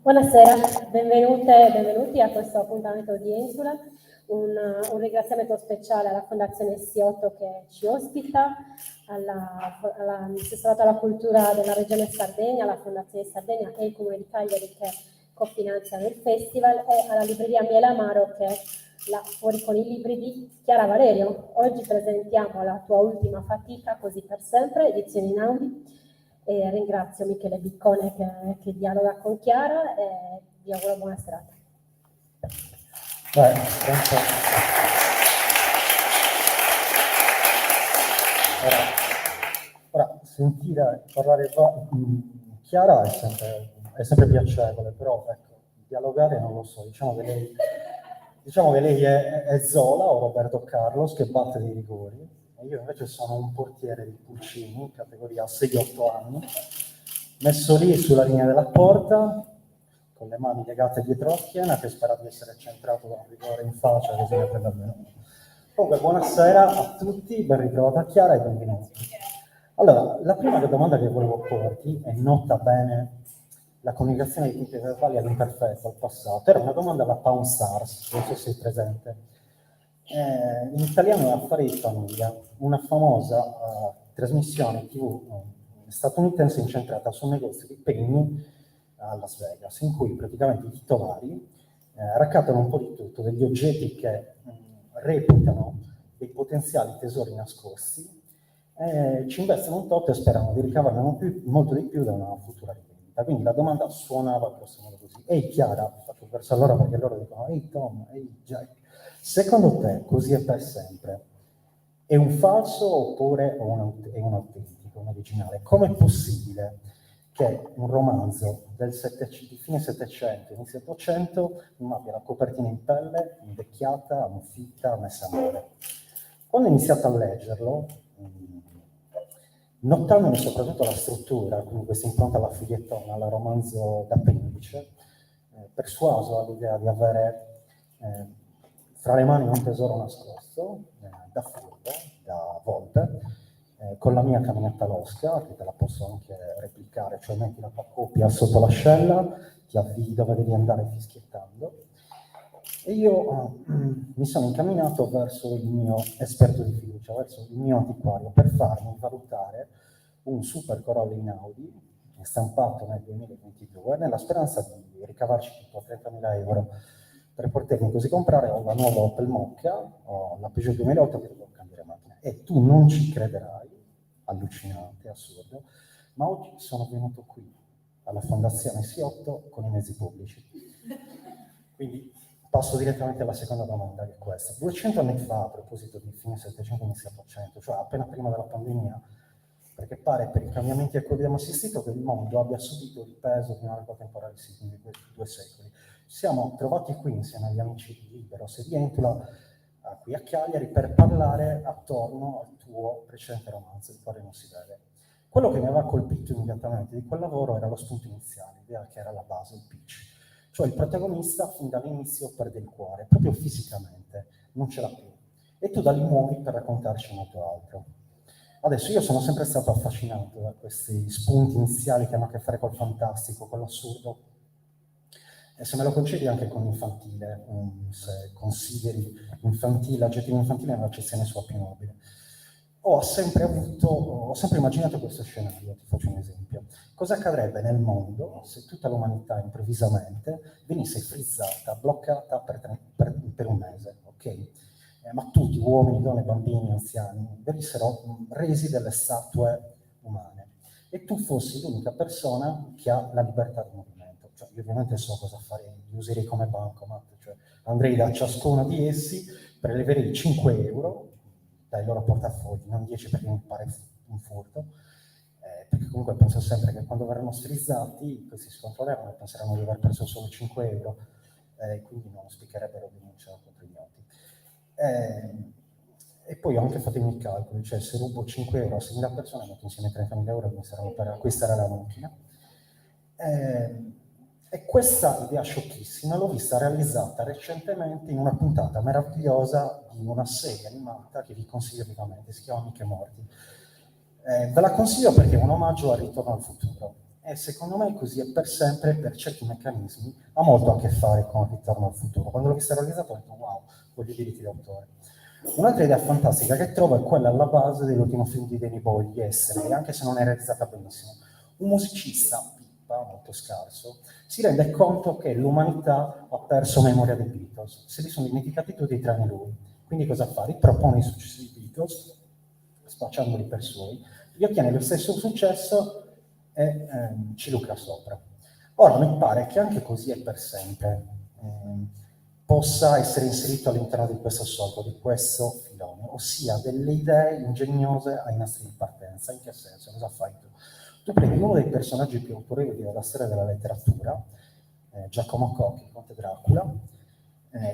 Buonasera, benvenute e benvenuti a questo appuntamento di Insula. Un ringraziamento speciale alla Fondazione S8 che ci ospita, all'assessorato alla cultura della Regione Sardegna, alla Fondazione Sardegna e il Comune di Cagliari che cofinanziano il festival, e alla libreria Miele Amaro che là fuori con i libri di Chiara Valerio. Oggi presentiamo La tua ultima fatica, così per sempre, edizione in Audi. E ringrazio Michele Biccone che dialoga con Chiara e vi auguro buona serata. Ora, sentire parlare Chiara è sempre piacevole, però ecco, dialogare non lo so, diciamo che lei è Zola o Roberto Carlos che batte dei rigori. Io invece sono un portiere di pulcini, categoria 6-8 anni, messo lì sulla linea della porta, con le mani legate dietro la schiena, che spera di essere centrato da un rigore in faccia, così ne prende almeno. Comunque, buonasera a tutti, ben ritrovata Chiara e benvenuti. Allora, la prima domanda che volevo porti, è nota bene la coniugazione di tutti i verbali all'imperfetto, al passato, era una domanda alla Pawn Stars, non so se sei presente. In italiano è Affari di famiglia, una famosa trasmissione TV statunitense incentrata sul negozio di pegni a Las Vegas, in cui praticamente i titolari raccattano un po' di tutto, degli oggetti che reputano dei potenziali tesori nascosti, ci investono un tot e sperano di ricavarne molto di più da una futura rivendita. Quindi la domanda suonava grosso modo così: ehi Chiara, faccio verso loro perché loro dicono ehi Tom, ehi Jack, secondo te così è per sempre? È un falso oppure è un autentico, un originale? Com'è possibile che un romanzo di fine Settecento, inizio Ottocento, non abbia la copertina in pelle, invecchiata, ammuffita, messa a male? Quando ho iniziato a leggerlo, notandone soprattutto la struttura, quindi questa impronta alla figliettona, alla romanzo d'appendice, persuaso all'idea di avere fra le mani un tesoro nascosto, da furbo, da volpe, con la mia camminetta losca, che te la posso anche replicare, cioè metti la tua coppia sotto l'ascella, ti avvii dove devi andare fischiettando, e io mi sono incamminato verso il mio esperto di fiducia, verso il mio antiquario, per farmi valutare un super Corolla in Audi, stampato nel 2022, nella speranza di ricavarci tipo 30.000 euro per potermi così comprare o la nuova Opel Mokka o la Peugeot 2008 che devo cambiare macchina. E tu non ci crederai, allucinante, assurdo, ma oggi sono venuto qui alla Fondazione S8 con i mezzi pubblici. Quindi passo direttamente alla seconda domanda, che è questa. 200 anni fa, a proposito di fine 700 inizio 800, cioè appena prima della pandemia, perché pare per i cambiamenti a cui abbiamo assistito che il mondo abbia subito il peso di un arco temporale di 2 secoli. Ci siamo trovati qui insieme agli amici di Liberos e di Entula, qui a Cagliari, per parlare attorno al tuo precedente romanzo, il quale non si vede. Quello che mi aveva colpito immediatamente di quel lavoro era lo spunto iniziale, l'idea che era la base, il pitch. Cioè il protagonista fin dall'inizio perde il cuore, proprio fisicamente, non ce l'ha più. E tu da lì muovi per raccontarci molto altro. Adesso io sono sempre stato affascinato da questi spunti iniziali che hanno a che fare col fantastico, con l'assurdo. E se me lo concedi anche con infantile, se consideri infantile, l'aggettivo infantile nell'accezione sua più nobile. Ho sempre immaginato questo scenario, ti faccio un esempio. Cosa accadrebbe nel mondo se tutta l'umanità improvvisamente venisse frizzata, bloccata per un mese, ok? Ma tutti, uomini, donne, bambini, anziani, venissero resi delle statue umane. E tu fossi l'unica persona che ha la libertà di movimento. Cioè, io ovviamente so cosa farei, li userei come bancomat, cioè andrei da ciascuno di essi, preleverei 5 euro dai loro portafogli, non 10 perché mi pare un furto, perché comunque penso sempre che quando verranno sfrizzati questi si controlleranno e penseranno di aver preso solo 5 euro, quindi non spicherebbero denuncia contro i noti. E poi ho anche fatto i miei calcoli, cioè se rubo 5 euro a 6.000 persone metto insieme 30.000 euro che mi saranno per acquistare la macchina. E questa idea sciocchissima l'ho vista realizzata recentemente in una puntata meravigliosa di una serie animata che vi consiglio vivamente, si chiama Amiche Morti. Ve la consiglio perché è un omaggio al Ritorno al futuro. E secondo me così è per sempre, per certi meccanismi, ha molto a che fare con Ritorno al futuro. Quando l'ho visto realizzato ho detto wow, voglio i diritti d'autore. Un'altra idea fantastica che trovo è quella alla base dell'ultimo film di Danny Boyle, di Essere, anche se non è realizzata benissimo. Un musicista, pippa, molto scarso, si rende conto che l'umanità ha perso memoria dei Beatles, se li sono dimenticati tutti tranne lui. Quindi cosa fa? Ripropone i successivi Beatles, spacciandoli per suoi, gli ottiene lo stesso successo e ci lucra sopra. Ora mi pare che anche così è per sempre possa essere inserito all'interno di questo solco, di questo filone, ossia delle idee ingegnose ai nastri di partenza. In che senso? Cosa fai tu? Tu prendi uno dei personaggi più autorevoli della storia della letteratura, Giacomo Cocchi, Conte Dracula,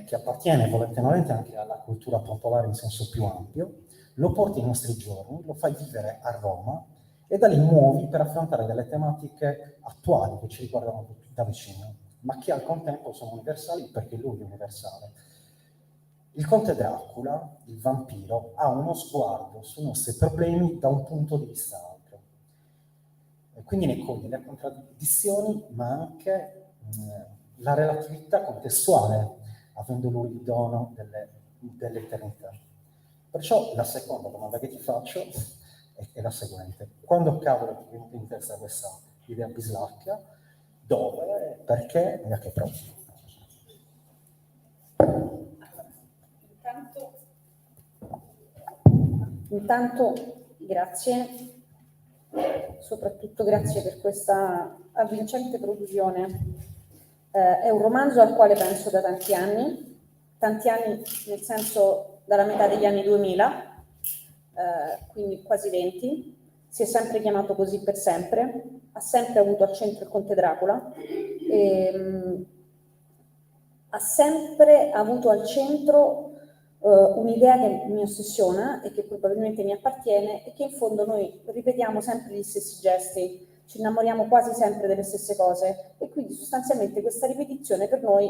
che appartiene volontariamente anche alla cultura popolare in senso più ampio, lo porti ai nostri giorni, lo fai vivere a Roma e da lì muovi per affrontare delle tematiche attuali che ci riguardano da vicino, ma che al contempo sono universali perché lui è universale. Il Conte Dracula, il vampiro, ha uno sguardo sui nostri problemi da un punto di vista altro. E quindi ne coglie le contraddizioni, ma anche la relatività contestuale, avendo lui il dono dell'eternità. Perciò la seconda domanda che ti faccio è la seguente. Quando cavolo ti è venuta in testa questa idea bislacca? Dove? Perché? E a che proprio? Intanto grazie, soprattutto grazie per questa avvincente produzione. È un romanzo al quale penso da tanti anni nel senso dalla metà degli anni 2000, quindi quasi 20, si è sempre chiamato così per sempre, ha sempre avuto al centro il Conte Dracula, ha sempre avuto al centro un'idea che mi ossessiona e che probabilmente mi appartiene e che in fondo noi ripetiamo sempre gli stessi gesti, ci innamoriamo quasi sempre delle stesse cose e quindi sostanzialmente questa ripetizione per noi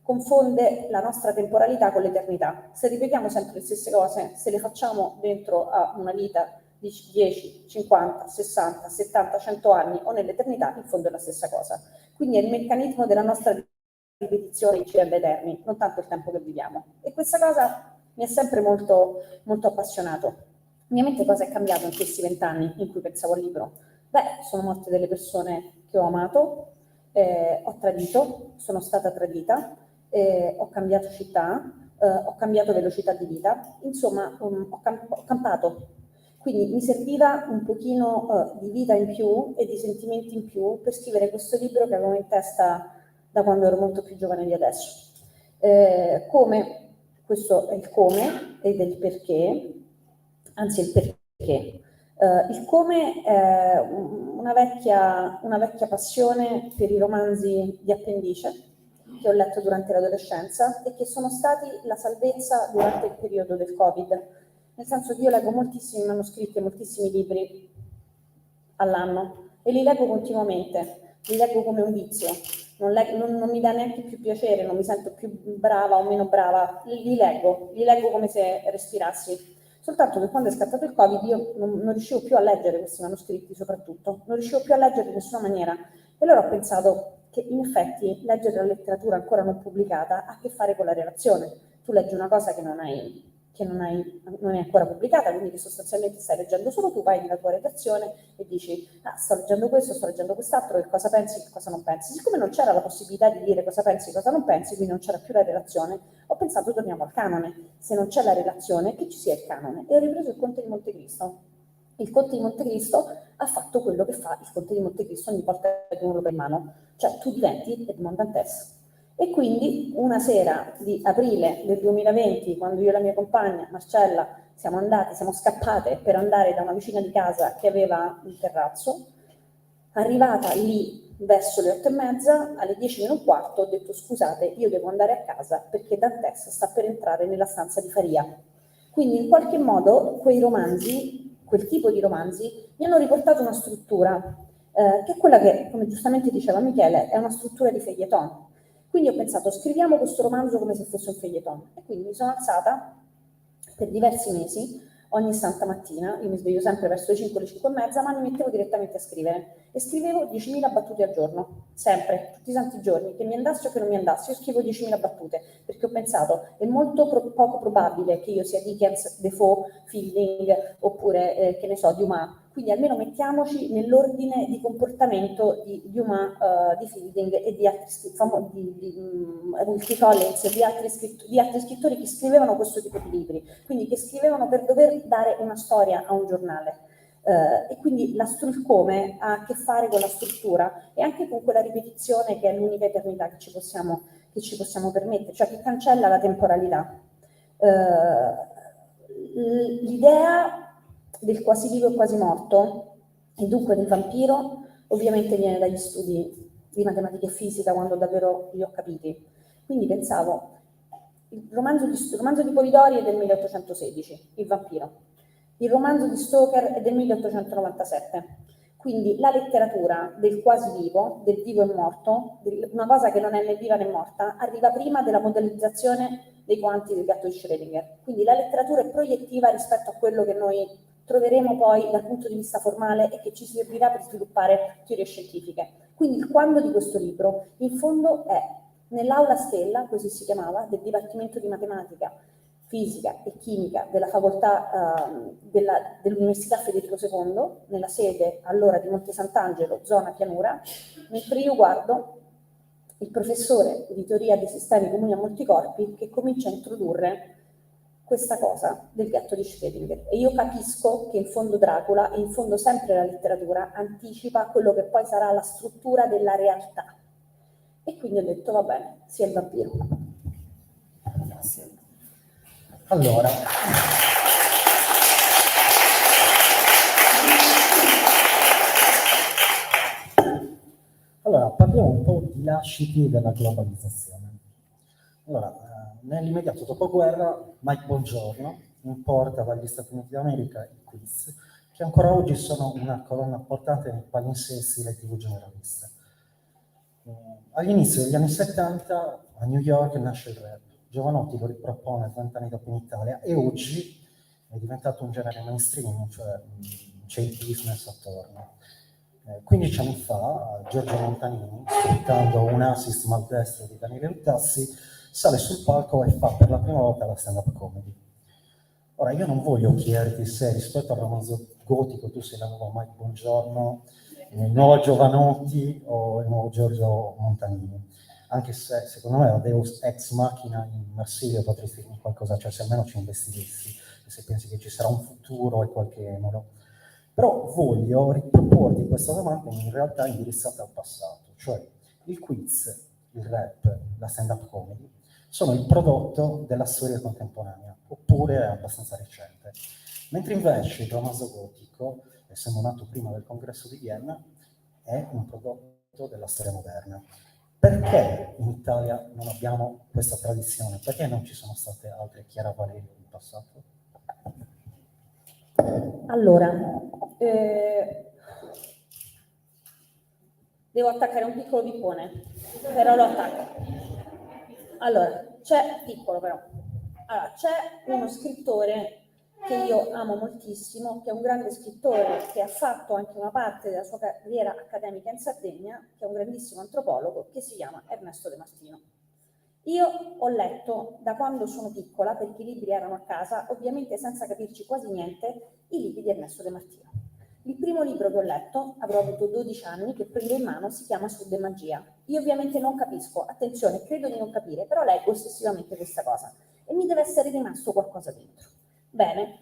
confonde la nostra temporalità con l'eternità. Se ripetiamo sempre le stesse cose, se le facciamo dentro a una vita di 10, 50, 60, 70, 100 anni o nell'eternità, in fondo è la stessa cosa. Quindi è il meccanismo della nostra ripetizione ci rende eterni, non tanto il tempo che viviamo. E questa cosa mi ha sempre molto, molto appassionato. Ovviamente cosa è cambiato in questi 20 anni in cui pensavo al libro? Beh, sono morte delle persone che ho amato, ho tradito, sono stata tradita, ho cambiato città, ho cambiato velocità di vita, insomma ho campato. Quindi mi serviva un pochino di vita in più e di sentimenti in più per scrivere questo libro che avevo in testa da quando ero molto più giovane di adesso. Questo è il come ed è il perché, anzi il perché. Il come è una vecchia passione per i romanzi di appendice che ho letto durante l'adolescenza e che sono stati la salvezza durante il periodo del Covid, nel senso che io leggo moltissimi manoscritti e moltissimi libri all'anno e li leggo continuamente, li leggo come un vizio, non mi dà neanche più piacere, non mi sento più brava o meno brava, li leggo come se respirassi. Soltanto che quando è scattato il Covid io non riuscivo più a leggere questi manoscritti, soprattutto, non riuscivo più a leggere in nessuna maniera. E allora ho pensato che in effetti leggere la letteratura ancora non pubblicata ha a che fare con la relazione. Tu leggi una cosa che non è ancora pubblicata, quindi che sostanzialmente stai leggendo solo tu, vai nella tua redazione e dici sto leggendo questo, sto leggendo quest'altro, che cosa pensi, che cosa non pensi. Siccome non c'era la possibilità di dire cosa pensi, cosa non pensi, quindi non c'era più la relazione, ho pensato torniamo al canone. Se non c'è la relazione, che ci sia il canone. E ho ripreso il Conte di Montecristo. Il Conte di Montecristo ha fatto quello che fa il Conte di Montecristo ogni volta che uno lo prende in mano, cioè tu diventi Edmond Dantes. E quindi una sera di aprile del 2020, quando io e la mia compagna Marcella siamo scappate per andare da una vicina di casa che aveva un terrazzo, arrivata lì verso le 8:30, alle 10 meno un quarto, ho detto scusate, io devo andare a casa perché Dantes sta per entrare nella stanza di Faria. Quindi in qualche modo quei romanzi, quel tipo di romanzi, mi hanno riportato una struttura, che è quella che, come giustamente diceva Michele, è una struttura di feuilleton. Quindi ho pensato, scriviamo questo romanzo come se fosse un feuilleton. E quindi mi sono alzata per diversi mesi, ogni santa mattina, io mi sveglio sempre verso le 5, le 5 e mezza, ma mi mettevo direttamente a scrivere e scrivevo 10.000 battute al giorno, sempre, tutti i santi giorni, che mi andasse o che non mi andasse, io scrivo 10.000 battute, perché ho pensato, è molto poco probabile che io sia Dickens, Defoe, Fielding, oppure, che ne so, Dumas, quindi almeno mettiamoci nell'ordine di comportamento di Dumas, di Fielding e di altri Wilkie Collins e di altri scrittori che scrivevano questo tipo di libri, quindi che scrivevano per dover dare una storia a un giornale. E quindi il come ha a che fare con la struttura e anche con quella ripetizione che è l'unica eternità che ci possiamo permettere, cioè che cancella la temporalità. L'idea del quasi vivo e quasi morto, e dunque del vampiro, ovviamente viene dagli studi di matematica e fisica, quando davvero li ho capiti. Quindi pensavo, il romanzo di Polidori è del 1816, Il vampiro. Il romanzo di Stoker è del 1897. Quindi la letteratura del quasi vivo, del vivo e morto, una cosa che non è né viva né morta, arriva prima della modellizzazione dei quanti del gatto di Schrödinger. Quindi la letteratura è proiettiva rispetto a quello che noi troveremo poi dal punto di vista formale e che ci servirà per sviluppare teorie scientifiche. Quindi il quando di questo libro, in fondo, è nell'aula Stella, così si chiamava, del Dipartimento di Matematica, Fisica e Chimica della facoltà dell'Università Federico II, nella sede allora di Monte Sant'Angelo, zona pianura, mentre io guardo il professore di teoria dei sistemi comuni a molti corpi che comincia a introdurre questa cosa del gatto di Schrödinger. E io capisco che in fondo Dracula, e in fondo sempre la letteratura, anticipa quello che poi sarà la struttura della realtà. E quindi ho detto, va bene, sia il vampiro. Grazie. Allora, parliamo un po' di lasciti della globalizzazione. Allora, nell'immediato dopoguerra, Mike Bongiorno importa dagli Stati Uniti d'America i quiz, che ancora oggi sono una colonna portante nei palinsesti e le TV generaliste. All'inizio degli anni 70 a New York nasce il rap. Giovanotti lo ripropone 20 anni dopo in Italia e oggi è diventato un genere mainstream, cioè c'è il business attorno. 15 anni fa Giorgio Montanini, sfruttando un assist maldestro di Daniele Luttassi, sale sul palco e fa per la prima volta la stand-up comedy. Ora, io non voglio chiederti se rispetto al romanzo gotico tu sei la nuova Mike Bongiorno, il nuovo Giovanotti o il nuovo Giorgio Montanini, anche se secondo me la Deus Ex Machina in Marsilio potresti dire qualcosa, cioè se almeno ci investissi, se pensi che ci sarà un futuro e qualche emolo. Però voglio riproporti questa domanda in realtà indirizzata al passato, cioè il quiz, il rap, la stand-up comedy sono il prodotto della storia contemporanea, oppure è abbastanza recente. Mentre invece il romanzo gotico, essendo nato prima del congresso di Vienna, è un prodotto della storia moderna. Perché in Italia non abbiamo questa tradizione? Perché non ci sono state altre Chiara Valerio in passato? Allora, devo attaccare un piccolo pippone, però lo attacco. Allora, c'è uno scrittore che io amo moltissimo, che è un grande scrittore, che ha fatto anche una parte della sua carriera accademica in Sardegna, che è un grandissimo antropologo, che si chiama Ernesto De Martino. Io ho letto da quando sono piccola, perché i libri erano a casa, ovviamente senza capirci quasi niente, i libri di Ernesto De Martino. Il primo libro che ho letto, avrò avuto 12 anni, che prendo in mano, si chiama Sud e Magia. Io ovviamente non capisco, attenzione, credo di non capire, però leggo ossessivamente questa cosa e mi deve essere rimasto qualcosa dentro. Bene,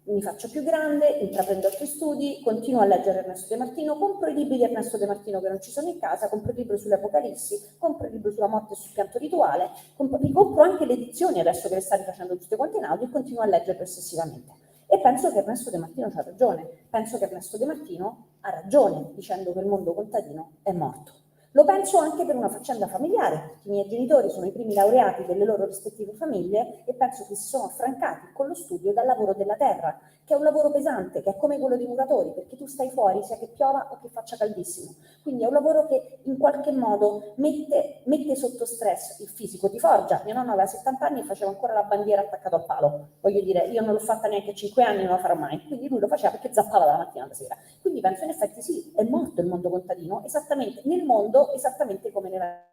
mi faccio più grande, intraprendo altri studi, continuo a leggere Ernesto De Martino, compro i libri di Ernesto De Martino che non ci sono in casa, compro il libro sull'Apocalissi, compro il libro sulla morte e sul pianto rituale, ricompro anche le edizioni adesso che le sta rifacendo tutte quante in audio e continuo a leggere ossessivamente. E penso che Ernesto De Martino ha ragione, penso che Ernesto De Martino ha ragione dicendo che il mondo contadino è morto. Lo penso anche per una faccenda familiare, perché i miei genitori sono i primi laureati delle loro rispettive famiglie e penso che si sono affrancati con lo studio dal lavoro della terra, che è un lavoro pesante, che è come quello dei muratori, perché tu stai fuori sia che piova o che faccia caldissimo. Quindi è un lavoro che in qualche modo mette sotto stress il fisico, ti forgia. Mio nonno aveva 70 anni e faceva ancora la bandiera attaccata al palo. Voglio dire, io non l'ho fatta neanche a 5 anni, non la farò mai. Quindi lui lo faceva perché zappava dalla mattina alla sera. Quindi penso in effetti sì, è morto il mondo contadino, esattamente nel mondo, esattamente come nella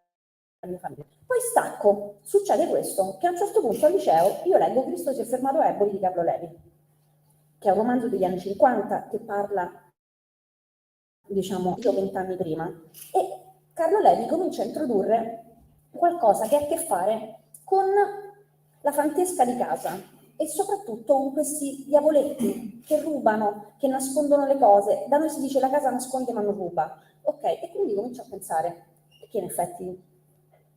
mia famiglia. Poi stacco, succede questo, che a un certo punto al liceo io leggo Cristo si è fermato a Eboli di Carlo Levi, che è un romanzo degli anni 50 che parla, diciamo, 20 anni prima, e Carlo Levi comincia a introdurre qualcosa che ha a che fare con la fantesca di casa e soprattutto con questi diavoletti che rubano, che nascondono le cose. Da noi si dice la casa nasconde ma non ruba, ok? E quindi comincio a pensare, perché in effetti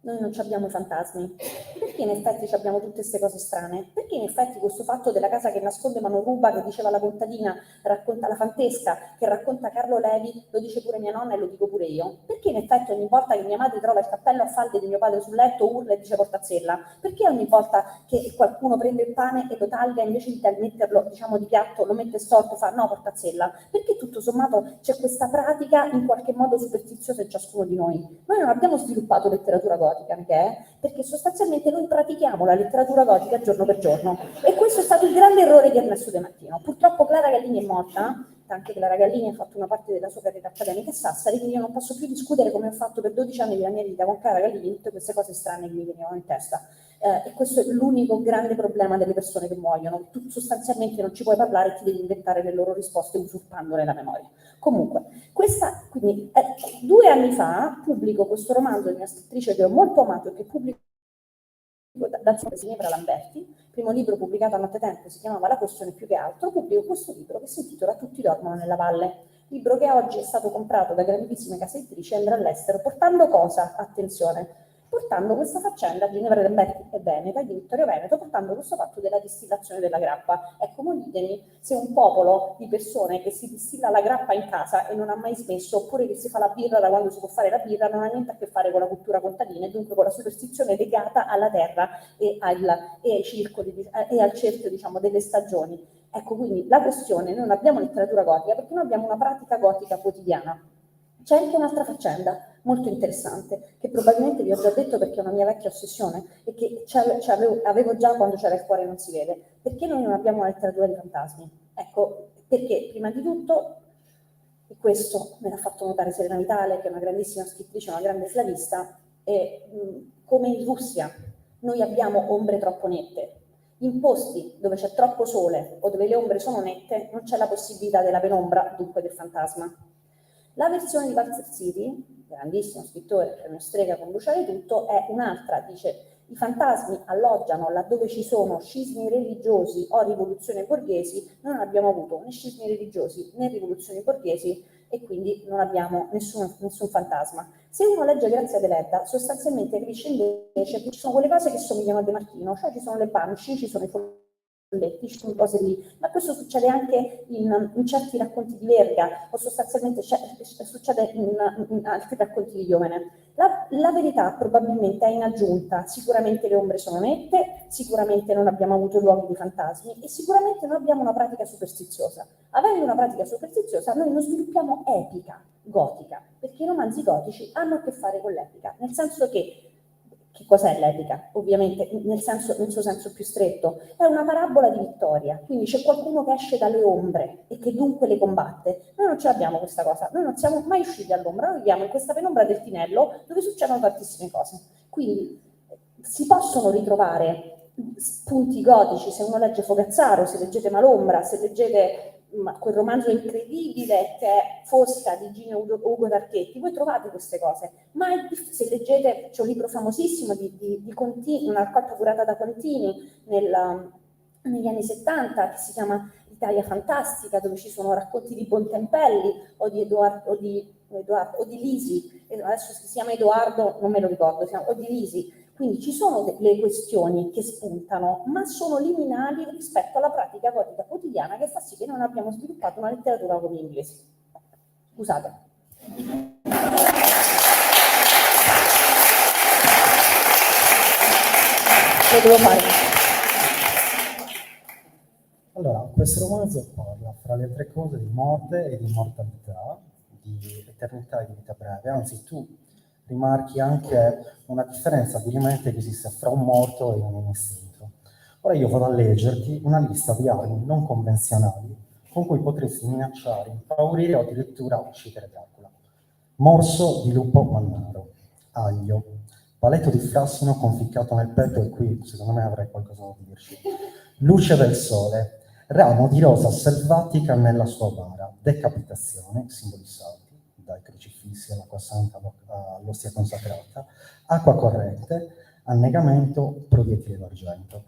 noi non abbiamo i fantasmi? Perché in effetti abbiamo tutte queste cose strane? Perché in effetti questo fatto della casa che nasconde ma non ruba, che diceva la contadina, racconta la fantesca, che racconta Carlo Levi, lo dice pure mia nonna e lo dico pure io? Perché in effetti ogni volta che mia madre trova il cappello a falde di mio padre sul letto urla e dice portazzella? Perché ogni volta che qualcuno prende il pane e lo taglia invece di metterlo, diciamo, di piatto, lo mette storto, fa no, portazzella? Perché tutto sommato c'è questa pratica in qualche modo superstiziosa in ciascuno di noi? Noi non abbiamo sviluppato letteratura gotica, perché sostanzialmente noi pratichiamo la letteratura gotica giorno per giorno e questo è stato il grande errore di Ernesto De Martino. Purtroppo Clara Gallini è morta, anche Clara Gallini ha fatto una parte della sua carriera accademica a Sassari, quindi io non posso più discutere come ho fatto per 12 anni della mia vita con Clara Gallini tutte queste cose strane che mi venivano in testa. E questo è l'unico grande problema delle persone che muoiono. Tu sostanzialmente non ci puoi parlare e ti devi inventare le loro risposte usurpandone la memoria. Comunque, quindi 2 anni fa pubblico questo romanzo di una scrittrice che ho molto amato e che pubblico dal suo Ginevra Lamberti, primo libro pubblicato a nottetempo, si chiamava La questione più che altro, pubblico questo libro che si intitola Tutti dormono nella valle, libro che oggi è stato comprato da grandissime case editrici e andrà all'estero, portando cosa? Attenzione, portando questa faccenda di Ginevra Lamberti e Veneta, di Vittorio Veneto, portando questo fatto della distillazione della grappa. Ecco, voi ditemi se un popolo di persone che si distilla la grappa in casa e non ha mai smesso, oppure che si fa la birra da quando si può fare la birra, non ha niente a che fare con la cultura contadina e dunque con la superstizione legata alla terra e ai circoli e al cerchio, diciamo, delle stagioni. Ecco, quindi la questione, noi non abbiamo letteratura gotica perché noi abbiamo una pratica gotica quotidiana. C'è anche un'altra faccenda molto interessante, che probabilmente vi ho già detto perché è una mia vecchia ossessione e che avevo già quando c'era il cuore non si vede. Perché noi non abbiamo una letteratura di fantasmi? Ecco, perché prima di tutto, e questo me l'ha fatto notare Serena Vitale, che è una grandissima scrittrice, una grande slavista, come in Russia noi abbiamo ombre troppo nette. In posti dove c'è troppo sole o dove le ombre sono nette non c'è la possibilità della penombra, dunque del fantasma. La versione di Walter City, grandissimo scrittore, premio Strega con Bruciare tutto, è un'altra, dice i fantasmi alloggiano laddove ci sono scismi religiosi o rivoluzioni borghesi, noi non abbiamo avuto né scismi religiosi né rivoluzioni borghesi e quindi non abbiamo nessun fantasma. Se uno legge Grazia Deledda, sostanzialmente capisce invece che ci sono quelle cose che somigliano a De Martino, cioè ci sono le banshee, ci sono i folletti, ci sono cose lì, ma questo succede anche in certi racconti di Verga o sostanzialmente succede in altri racconti di Iovene. La verità probabilmente è in aggiunta, sicuramente le ombre sono nette, sicuramente non abbiamo avuto luoghi di fantasmi e sicuramente non abbiamo una pratica superstiziosa. Avendo una pratica superstiziosa noi non sviluppiamo epica gotica, perché i romanzi gotici hanno a che fare con l'epica, nel senso che cos'è l'epica? Ovviamente nel suo senso più stretto, è una parabola di vittoria, quindi c'è qualcuno che esce dalle ombre e che dunque le combatte. Noi non ce l'abbiamo questa cosa, noi non siamo mai usciti dall'ombra, noi viviamo in questa penombra del tinello dove succedono tantissime cose. Quindi si possono ritrovare spunti gotici se uno legge Fogazzaro, se leggete Malombra, se leggete quel romanzo incredibile che è Fosca di Gino Ugo Tarchetti, voi trovate queste cose, ma se leggete, c'è un libro famosissimo di Contini, una raccolta curata da Contini negli anni 70 che si chiama Italia Fantastica, dove ci sono racconti di Bontempelli o di Lisi, adesso si chiama Edoardo, non me lo ricordo, o di Lisi. Quindi ci sono delle questioni che spuntano, ma sono liminali rispetto alla pratica gotica quotidiana che fa sì che non abbiamo sviluppato una letteratura come gli inglesi. Scusate. Grazie. Lo devo fare. Allora, questo romanzo parla, fra le altre cose, di morte e di immortalità, di eternità e di vita breve. Anzi, tu rimarchi anche una differenza di mente che esiste fra un morto e un istinto. Ora io vado a leggerti una lista di armi non convenzionali con cui potresti minacciare, impaurire o addirittura uccidere Dracula. Morso di lupo mannaro, aglio, paletto di frassino conficcato nel petto, e qui secondo me avrei qualcosa da dirci. Luce del sole, ramo di rosa selvatica nella sua bara, decapitazione, simboli sacri, dai crocifissi all'acqua santa all'ostia consacrata, acqua corrente, annegamento, proiettile d'argento.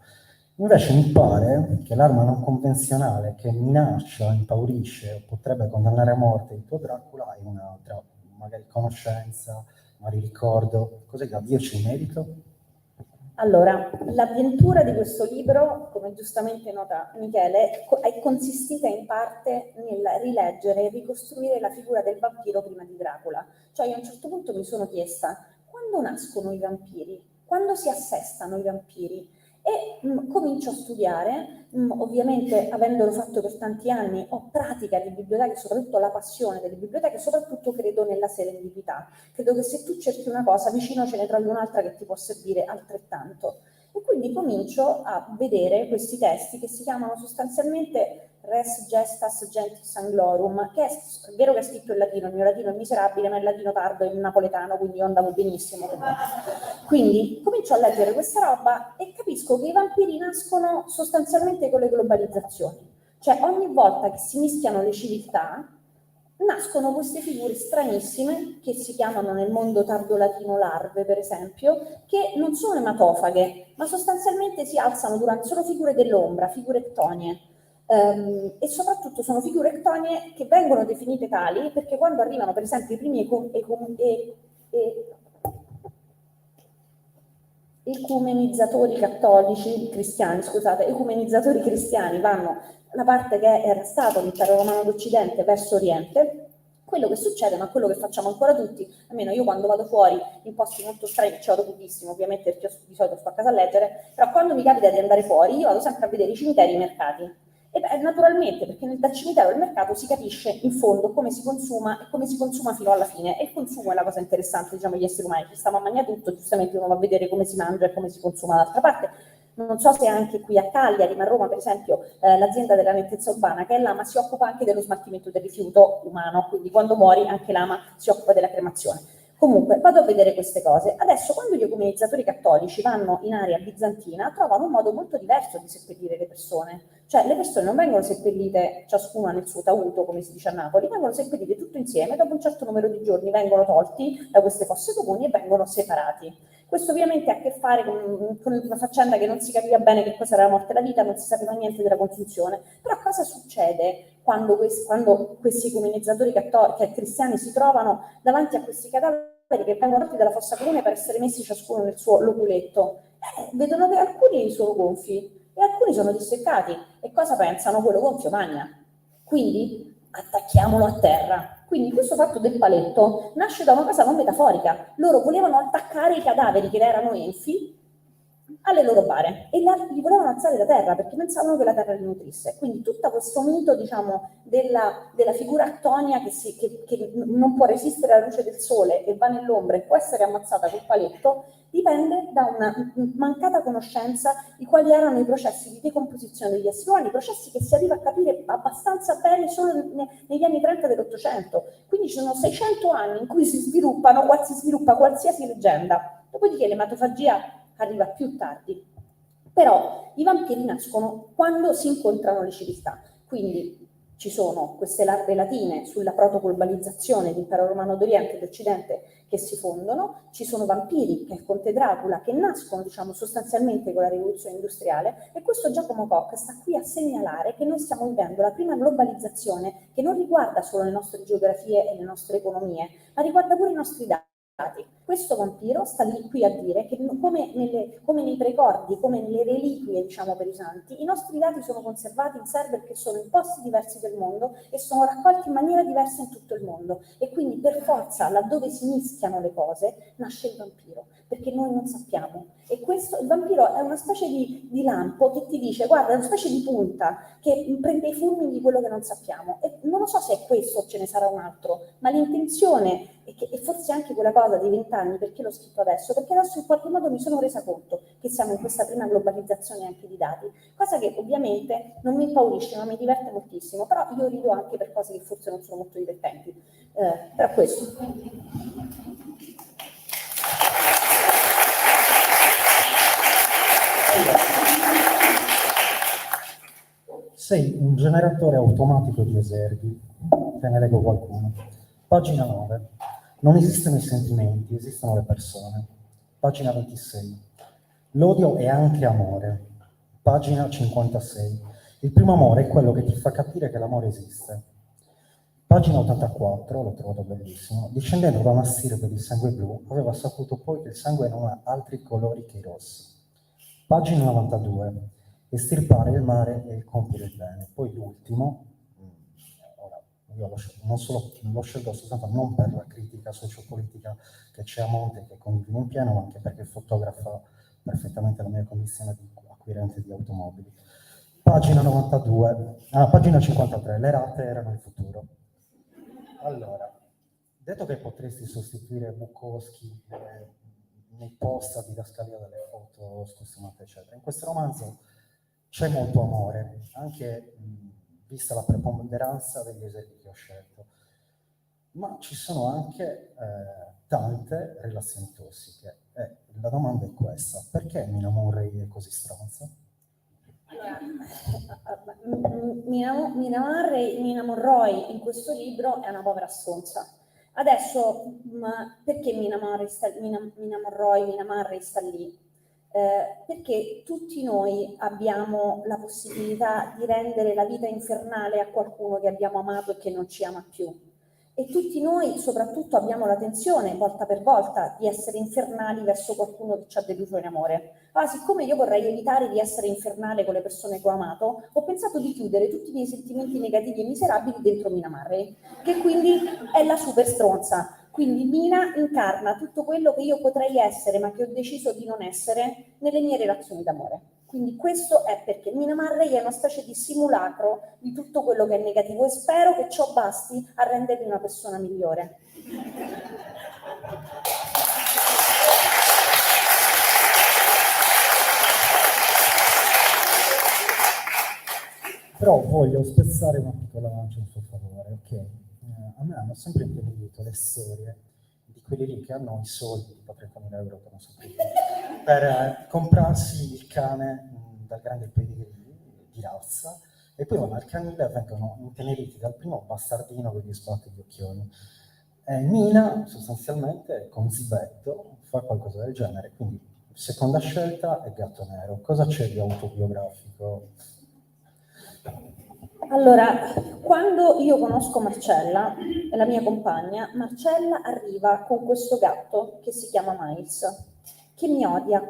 Invece mi pare che l'arma non convenzionale che minaccia, impaurisce o potrebbe condannare a morte il tuo Dracula è un'altra, magari conoscenza, magari ricordo. Cos'è da dirci in merito? Allora, l'avventura di questo libro, come giustamente nota Michele, è consistita in parte nel rileggere e ricostruire la figura del vampiro prima di Dracula. Cioè io a un certo punto mi sono chiesta, quando nascono i vampiri? Quando si assestano i vampiri? E comincio a studiare, ovviamente avendolo fatto per tanti anni, ho pratica di biblioteche, soprattutto la passione delle biblioteche, soprattutto credo nella serendipità. Credo che se tu cerchi una cosa, vicino ce ne trovi un'altra che ti può servire altrettanto. E quindi comincio a vedere questi testi che si chiamano sostanzialmente Res Gestas Gentis Anglorum, che è vero che è scritto in latino, il mio latino è miserabile, ma è latino tardo e napoletano, quindi io andavo benissimo. Quindi comincio a leggere questa roba e capisco che i vampiri nascono sostanzialmente con le globalizzazioni. Cioè ogni volta che si mischiano le civiltà, nascono queste figure stranissime che si chiamano nel mondo tardo-latino larve, per esempio, che non sono ematofaghe, ma sostanzialmente si alzano durante, sono figure dell'ombra, figure ectonie. E soprattutto sono figure ectonie che vengono definite tali perché quando arrivano, per esempio, i primi ecumenizzatori cattolici, cristiani, scusate, ecumenizzatori cristiani vanno la parte che era stato l'impero romano d'Occidente verso Oriente, quello che succede, ma quello che facciamo ancora tutti, almeno io quando vado fuori in posti molto strani, ci vado pochissimo ovviamente perché di solito sto a casa a leggere, però quando mi capita di andare fuori io vado sempre a vedere i cimiteri e i mercati. E beh, naturalmente, perché dal cimitero al mercato si capisce in fondo come si consuma e come si consuma fino alla fine. E il consumo è la cosa interessante, diciamo, gli esseri umani. Ci stiamo a mangiare tutto, giustamente uno va a vedere come si mangia e come si consuma d'altra parte. Non so se anche qui a Cagliari, ma a Roma, per esempio, l'azienda della nettezza urbana, che è l'AMA, si occupa anche dello smaltimento del rifiuto umano, quindi quando muori anche l'AMA si occupa della cremazione. Comunque, vado a vedere queste cose. Adesso, quando gli ecumenizzatori cattolici vanno in area bizantina, trovano un modo molto diverso di seppellire le persone. Cioè, le persone non vengono seppellite ciascuna nel suo tauto, come si dice a Napoli, vengono seppellite tutte insieme, dopo un certo numero di giorni vengono tolti da queste fosse comuni e vengono separati. Questo ovviamente ha a che fare con una faccenda che non si capiva bene che cosa era la morte e la vita, non si sapeva niente della consunzione. Però cosa succede quando questi ecumenizzatori cristiani si trovano davanti a questi cadaveri che vengono tolti dalla fossa comune per essere messi ciascuno nel suo loculetto? Vedono che alcuni sono gonfi e alcuni sono disseccati. E cosa pensano? Quello gonfio magna. Quindi attacchiamolo a terra. Quindi questo fatto del paletto nasce da una cosa non metaforica. Loro volevano attaccare i cadaveri che erano enfi alle loro bare e li volevano alzare da terra perché pensavano che la terra li nutrisse. Quindi tutto questo mito, diciamo, della figura attonia che non può resistere alla luce del sole e va nell'ombra e può essere ammazzata col paletto, dipende da una mancata conoscenza di quali erano i processi di decomposizione degli esseri umani, processi che si arriva a capire abbastanza bene solo negli anni 30 dell'Ottocento. Quindi ci sono 600 anni in cui si sviluppa qualsiasi leggenda. Dopodiché l'ematofagia arriva più tardi. Però i vampiri nascono quando si incontrano le civiltà. Quindi ci sono queste larve latine sulla protoglobalizzazione dell'impero romano d'Oriente e d'Occidente che si fondono, ci sono vampiri, che è il conte Dracula, che nascono, diciamo, sostanzialmente con la rivoluzione industriale, e questo Giacomo Koch sta qui a segnalare che noi stiamo vivendo la prima globalizzazione che non riguarda solo le nostre geografie e le nostre economie, ma riguarda pure i nostri dati. Questo vampiro sta lì qui a dire che come nei precordi, come nelle reliquie, diciamo, per i santi, i nostri dati sono conservati in server che sono in posti diversi del mondo e sono raccolti in maniera diversa in tutto il mondo. E quindi per forza, laddove si mischiano le cose, nasce il vampiro, perché noi non sappiamo. E questo, il vampiro è una specie di lampo che ti dice, guarda, è una specie di punta che prende i fulmini di quello che non sappiamo. E non lo so se è questo o ce ne sarà un altro, ma l'intenzione e forse anche quella cosa dei 20 anni, perché l'ho scritto adesso? Perché adesso in qualche modo mi sono resa conto che siamo in questa prima globalizzazione anche di dati, cosa che ovviamente non mi impaurisce, ma mi diverte moltissimo, però io rido anche per cose che forse non sono molto divertenti. Però questo. Sei un generatore automatico di eserghi, te ne leggo qualcuno. Pagina 9. Non esistono i sentimenti, esistono le persone. Pagina 26. L'odio è anche amore. Pagina 56. Il primo amore è quello che ti fa capire che l'amore esiste. Pagina 84, l'ho trovato bellissimo. Discendendo da una stirpe di sangue blu, aveva saputo poi che il sangue non ha altri colori che i rossi. Pagina 92. Estirpare il male è il compito del bene. Poi l'ultimo, ora io l'ho scelto soltanto non per la critica sociopolitica che c'è a monte, che condivido in pieno, ma anche perché fotografa perfettamente la mia condizione di acquirente di automobili. Pagina 92, pagina 53, le rate erano il futuro. Allora, detto che potresti sostituire Bukowski nei post a didascalia delle foto scostumate, eccetera, in questo romanzo c'è molto amore, anche vista la preponderanza degli esempi che ho scelto, ma ci sono anche tante relazioni tossiche. La domanda è questa: perché Mina Murray è così stronza? Mina Monroy in questo libro è una povera stronza. Adesso, perché Mina Murray sta lì? Perché tutti noi abbiamo la possibilità di rendere la vita infernale a qualcuno che abbiamo amato e che non ci ama più. E tutti noi soprattutto abbiamo la tensione, volta per volta, di essere infernali verso qualcuno che ci ha deluso in amore. Allora, siccome io vorrei evitare di essere infernale con le persone che ho amato, ho pensato di chiudere tutti i miei sentimenti negativi e miserabili dentro Mina Murray, che quindi è la super stronza. Quindi Mina incarna tutto quello che io potrei essere, ma che ho deciso di non essere, nelle mie relazioni d'amore. Quindi questo è perché Mina Murray è una specie di simulacro di tutto quello che è negativo e spero che ciò basti a rendermi una persona migliore. Però voglio spezzare una piccola lancia in suo favore, ok? A me hanno sempre intenerito le storie di quelli lì che hanno i soldi, tipo 30.000 euro per, non so più, per comprarsi il cane dal grande pedigree di razza, e poi vanno al canile e vengono inteneriti dal primo bastardino che gli sbatte gli occhioni. Mina sostanzialmente con Zibetto fa qualcosa del genere, quindi seconda scelta è Gatto Nero. Cosa c'è di autobiografico? Allora, quando io conosco Marcella, la mia compagna, Marcella arriva con questo gatto che si chiama Miles, che mi odia.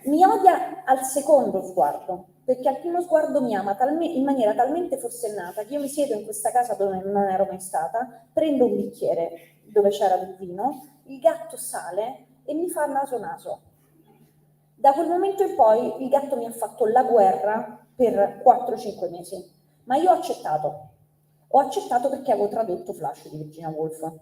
Mi odia al secondo sguardo, perché al primo sguardo mi ama in maniera talmente forsennata che io mi siedo in questa casa dove non ero mai stata, prendo un bicchiere dove c'era del vino, il gatto sale e mi fa naso naso. Da quel momento in poi il gatto mi ha fatto la guerra per 4-5 mesi, ma io ho accettato. Ho accettato perché avevo tradotto Flash di Virginia Woolf.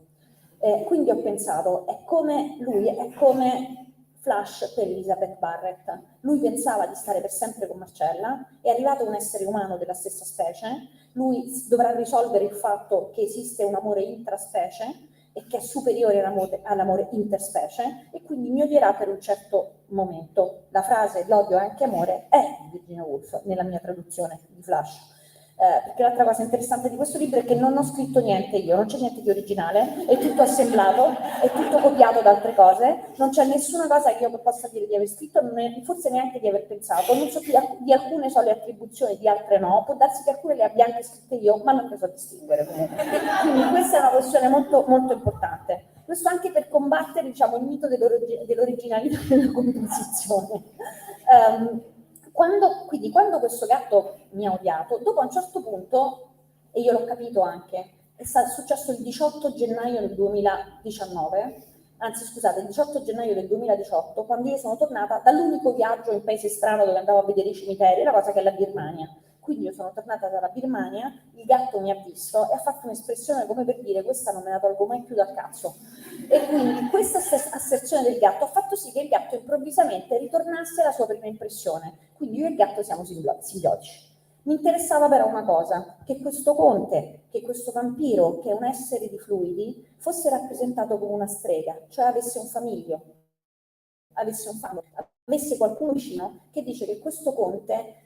Quindi ho pensato, è come lui, è come Flash per Elizabeth Barrett. Lui pensava di stare per sempre con Marcella, è arrivato un essere umano della stessa specie, lui dovrà risolvere il fatto che esiste un amore intraspecie e che è superiore all'amore interspecie, e quindi mi odierà per un certo momento. La frase l'odio è anche amore è di Virginia Woolf nella mia traduzione di Flash. Perché l'altra cosa interessante di questo libro è che non ho scritto niente io, non c'è niente di originale, è tutto assemblato, è tutto copiato da altre cose, non c'è nessuna cosa che io possa dire di aver scritto, forse neanche di aver pensato, non so di alcune so le attribuzioni, di altre no, può darsi che alcune le abbia anche scritte io, ma non le so distinguere comunque. Quindi questa è una questione molto, molto importante. Questo anche per combattere, diciamo, il mito dell'originalità della composizione. Quando questo gatto mi ha odiato, dopo a un certo punto, e io l'ho capito anche, è successo il 18 gennaio del 2019, anzi scusate, il 18 gennaio del 2018, quando io sono tornata dall'unico viaggio in paese strano dove andavo a vedere i cimiteri, la cosa che è la Birmania. Quindi io sono tornata dalla Birmania, il gatto mi ha visto e ha fatto un'espressione come per dire: questa non me la tolgo mai più dal cazzo. E quindi questa asserzione del gatto ha fatto sì che il gatto improvvisamente ritornasse alla sua prima impressione. Quindi io e il gatto siamo simbiotici. Mi interessava però una cosa, che questo conte, che questo vampiro, che è un essere di fluidi, fosse rappresentato come una strega, cioè avesse un famiglio, avesse qualcuno vicino che dice che questo conte,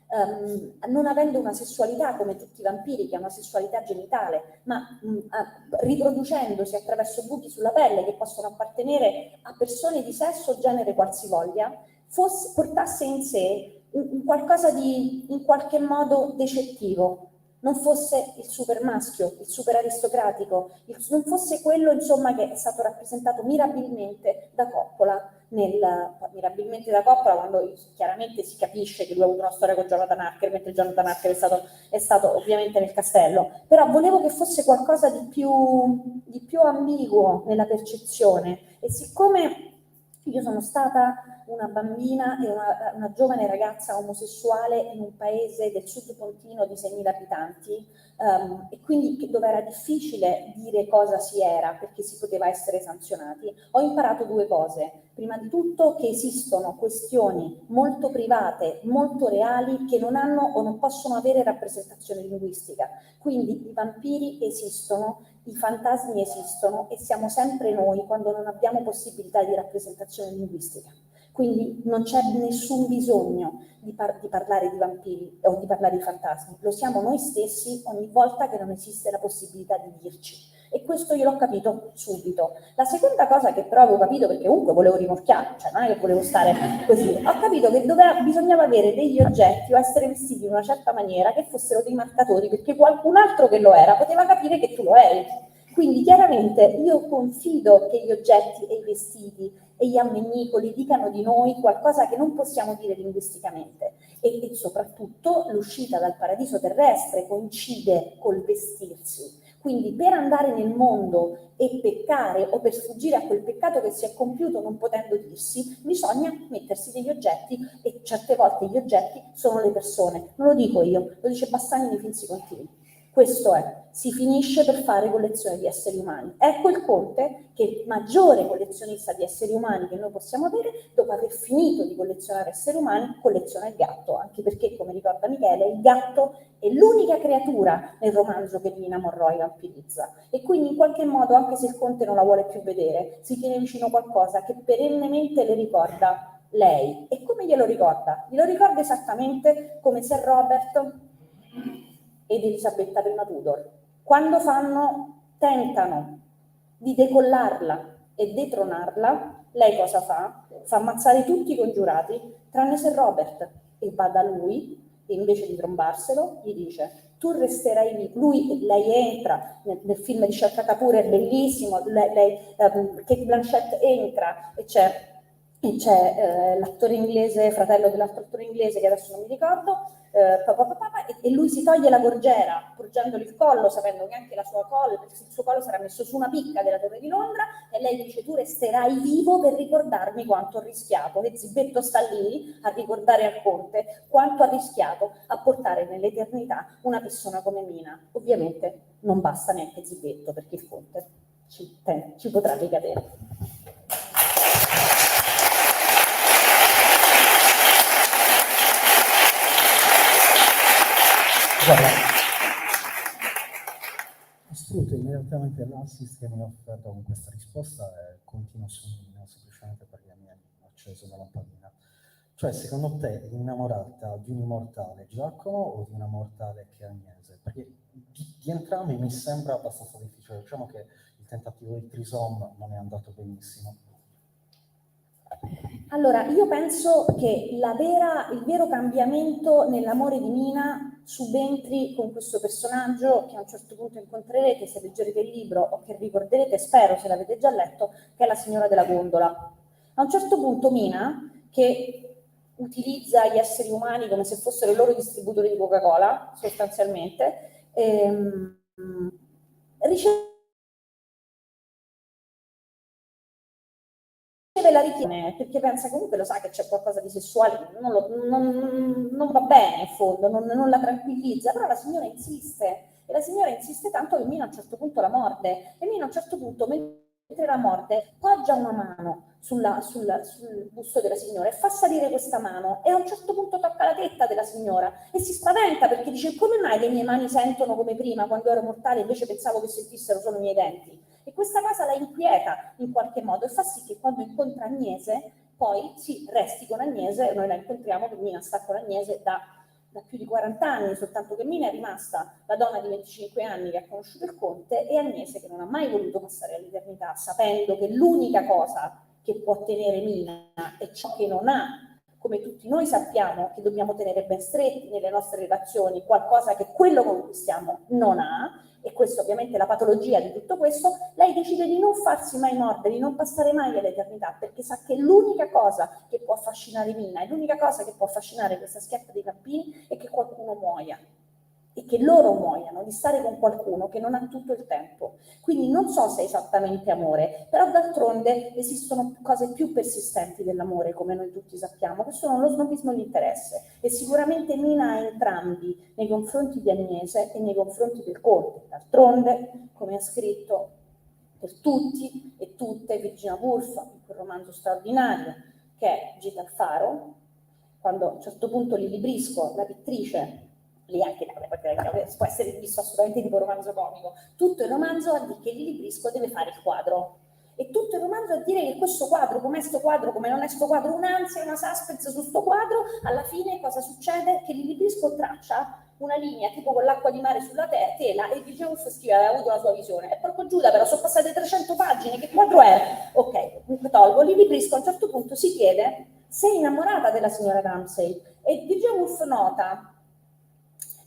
non avendo una sessualità come tutti i vampiri, che ha una sessualità genitale, ma riproducendosi attraverso buchi sulla pelle che possono appartenere a persone di sesso o genere qualsivoglia, portasse in sé un qualcosa di in qualche modo decettivo, non fosse il super maschio, il super aristocratico, non fosse quello insomma che è stato rappresentato mirabilmente da Coppola, mirabilmente da Coppola quando chiaramente si capisce che lui ha avuto una storia con Jonathan Harker, mentre Jonathan Harker è stato ovviamente nel castello, però volevo che fosse qualcosa di più ambiguo nella percezione, e siccome io sono stata una bambina e una giovane ragazza omosessuale in un paese del sud pontino di 6.000 abitanti, e quindi dove era difficile dire cosa si era perché si poteva essere sanzionati, ho imparato due cose. Prima di tutto che esistono questioni molto private, molto reali, che non hanno o non possono avere rappresentazione linguistica. Quindi i vampiri esistono, i fantasmi esistono e siamo sempre noi quando non abbiamo possibilità di rappresentazione linguistica. Quindi non c'è nessun bisogno di parlare di vampiri o di parlare di fantasmi, lo siamo noi stessi ogni volta che non esiste la possibilità di dirci. E questo io l'ho capito subito. La seconda cosa che però avevo capito, perché comunque volevo rimorchiare, cioè non è che volevo stare così, ho capito che bisognava avere degli oggetti o essere vestiti in una certa maniera che fossero dei marcatori, perché qualcun altro che lo era poteva capire che tu lo eri. Quindi chiaramente io confido che gli oggetti e i vestiti e gli ammennicoli dicano di noi qualcosa che non possiamo dire linguisticamente, e soprattutto l'uscita dal paradiso terrestre coincide col vestirsi. Quindi per andare nel mondo e peccare o per sfuggire a quel peccato che si è compiuto non potendo dirsi, bisogna mettersi degli oggetti, e certe volte gli oggetti sono le persone. Non lo dico io, lo dice Bassani nei Finzi Contini. Questo è, si finisce per fare collezione di esseri umani. Ecco il conte che è il maggiore collezionista di esseri umani che noi possiamo avere, dopo aver finito di collezionare esseri umani, colleziona il gatto, anche perché, come ricorda Michele, il gatto è l'unica creatura nel romanzo che Nina Monroe vampirizza, e quindi in qualche modo, anche se il conte non la vuole più vedere, si tiene vicino qualcosa che perennemente le ricorda lei. E come glielo ricorda? Glielo ricorda esattamente come Sir Robert ed Elisabetta I Tudor. Quando tentano di decollarla e detronarla, lei cosa fa? Fa ammazzare tutti i congiurati, tranne Sir Robert, e va da lui, e invece di trombarselo, gli dice: tu resterai lì. Lei entra nel film di Shaka Kapoor, è bellissimo, Kate Blanchett entra e c'è l'attore inglese, fratello dell'altro attore inglese che adesso non mi ricordo, e lui si toglie la gorgiera porgendogli il collo, sapendo che anche il suo collo sarà messo su una picca della Torre di Londra, e lei dice: tu resterai vivo per ricordarmi quanto ho rischiato. E Zibetto sta lì a ricordare al conte quanto ha rischiato a portare nell'eternità una persona come Mina. Ovviamente non basta neanche Zibetto, perché il conte ci potrà ricadere. Guarda, ho sfrutto immediatamente l'assist che mi ha offerto con questa risposta e continuo su semplicemente perché mi ha acceso una lampadina. Cioè, secondo te è innamorata di un immortale Giacomo o di una mortale che è Agnese? Perché di entrambi mi sembra abbastanza difficile. Diciamo che il tentativo di Trisom non è andato benissimo. Allora, io penso che il vero cambiamento nell'amore di Mina subentri con questo personaggio che a un certo punto incontrerete se leggerete il libro o che ricorderete, spero se l'avete già letto, che è la signora della gondola. A un certo punto Mina, che utilizza gli esseri umani come se fossero i loro distributori di Coca-Cola, sostanzialmente, riceve la richiede perché pensa comunque, lo sa che c'è qualcosa di sessuale, non va bene in fondo, non la tranquillizza, però la signora insiste, e la signora insiste tanto che Mina a un certo punto la morde, e Mina a un certo punto, mentre la morde, poggia una mano sul busto della signora e fa salire questa mano, e a un certo punto tocca la tetta della signora e si spaventa perché dice: come mai le mie mani sentono come prima quando ero mortale, invece pensavo che sentissero solo i miei denti? E questa cosa la inquieta in qualche modo e fa sì che quando incontra Agnese poi si resti con Agnese. Noi la incontriamo che Mina sta con Agnese da più di 40 anni, soltanto che Mina è rimasta la donna di 25 anni che ha conosciuto il conte, e Agnese che non ha mai voluto passare all'eternità, sapendo che l'unica cosa che può tenere Mina è ciò che non ha, come tutti noi sappiamo che dobbiamo tenere ben stretti nelle nostre relazioni, qualcosa che quello con cui stiamo non ha, e questo ovviamente è la patologia di tutto questo. Lei decide di non farsi mai mordere, di non passare mai all'eternità, perché sa che l'unica cosa che può affascinare Mina, e l'unica cosa che può affascinare questa schietta dei campini, è che qualcuno muoia, e che loro muoiano di stare con qualcuno che non ha tutto il tempo. Quindi non so se è esattamente amore, però d'altronde esistono cose più persistenti dell'amore, come noi tutti sappiamo, che sono lo snobismo e l'interesse, e sicuramente Mina ha entrambi nei confronti di Agnese e nei confronti del conte. D'altronde, come ha scritto per tutti e tutte Virginia Woolf in quel romanzo straordinario che è Gita al faro, quando a un certo punto Lili Briscoe, la pittrice, lì anche può essere visto assolutamente tipo romanzo comico, tutto il romanzo a dire che Lili Briscoe deve fare il quadro, e tutto il romanzo a dire che questo quadro, com'è sto quadro, come non è sto quadro, un'ansia, una suspense su sto quadro. Alla fine cosa succede? Che Lili Briscoe traccia una linea tipo con l'acqua di mare sulla tela, e Virginia Woolf scrive: aveva avuto la sua visione. E porco Giuda, però sono passate 300 pagine, che quadro è? Ok, comunque tolgo. Lili Briscoe a un certo punto si chiede se è innamorata della signora Ramsay, e Virginia Woolf nota: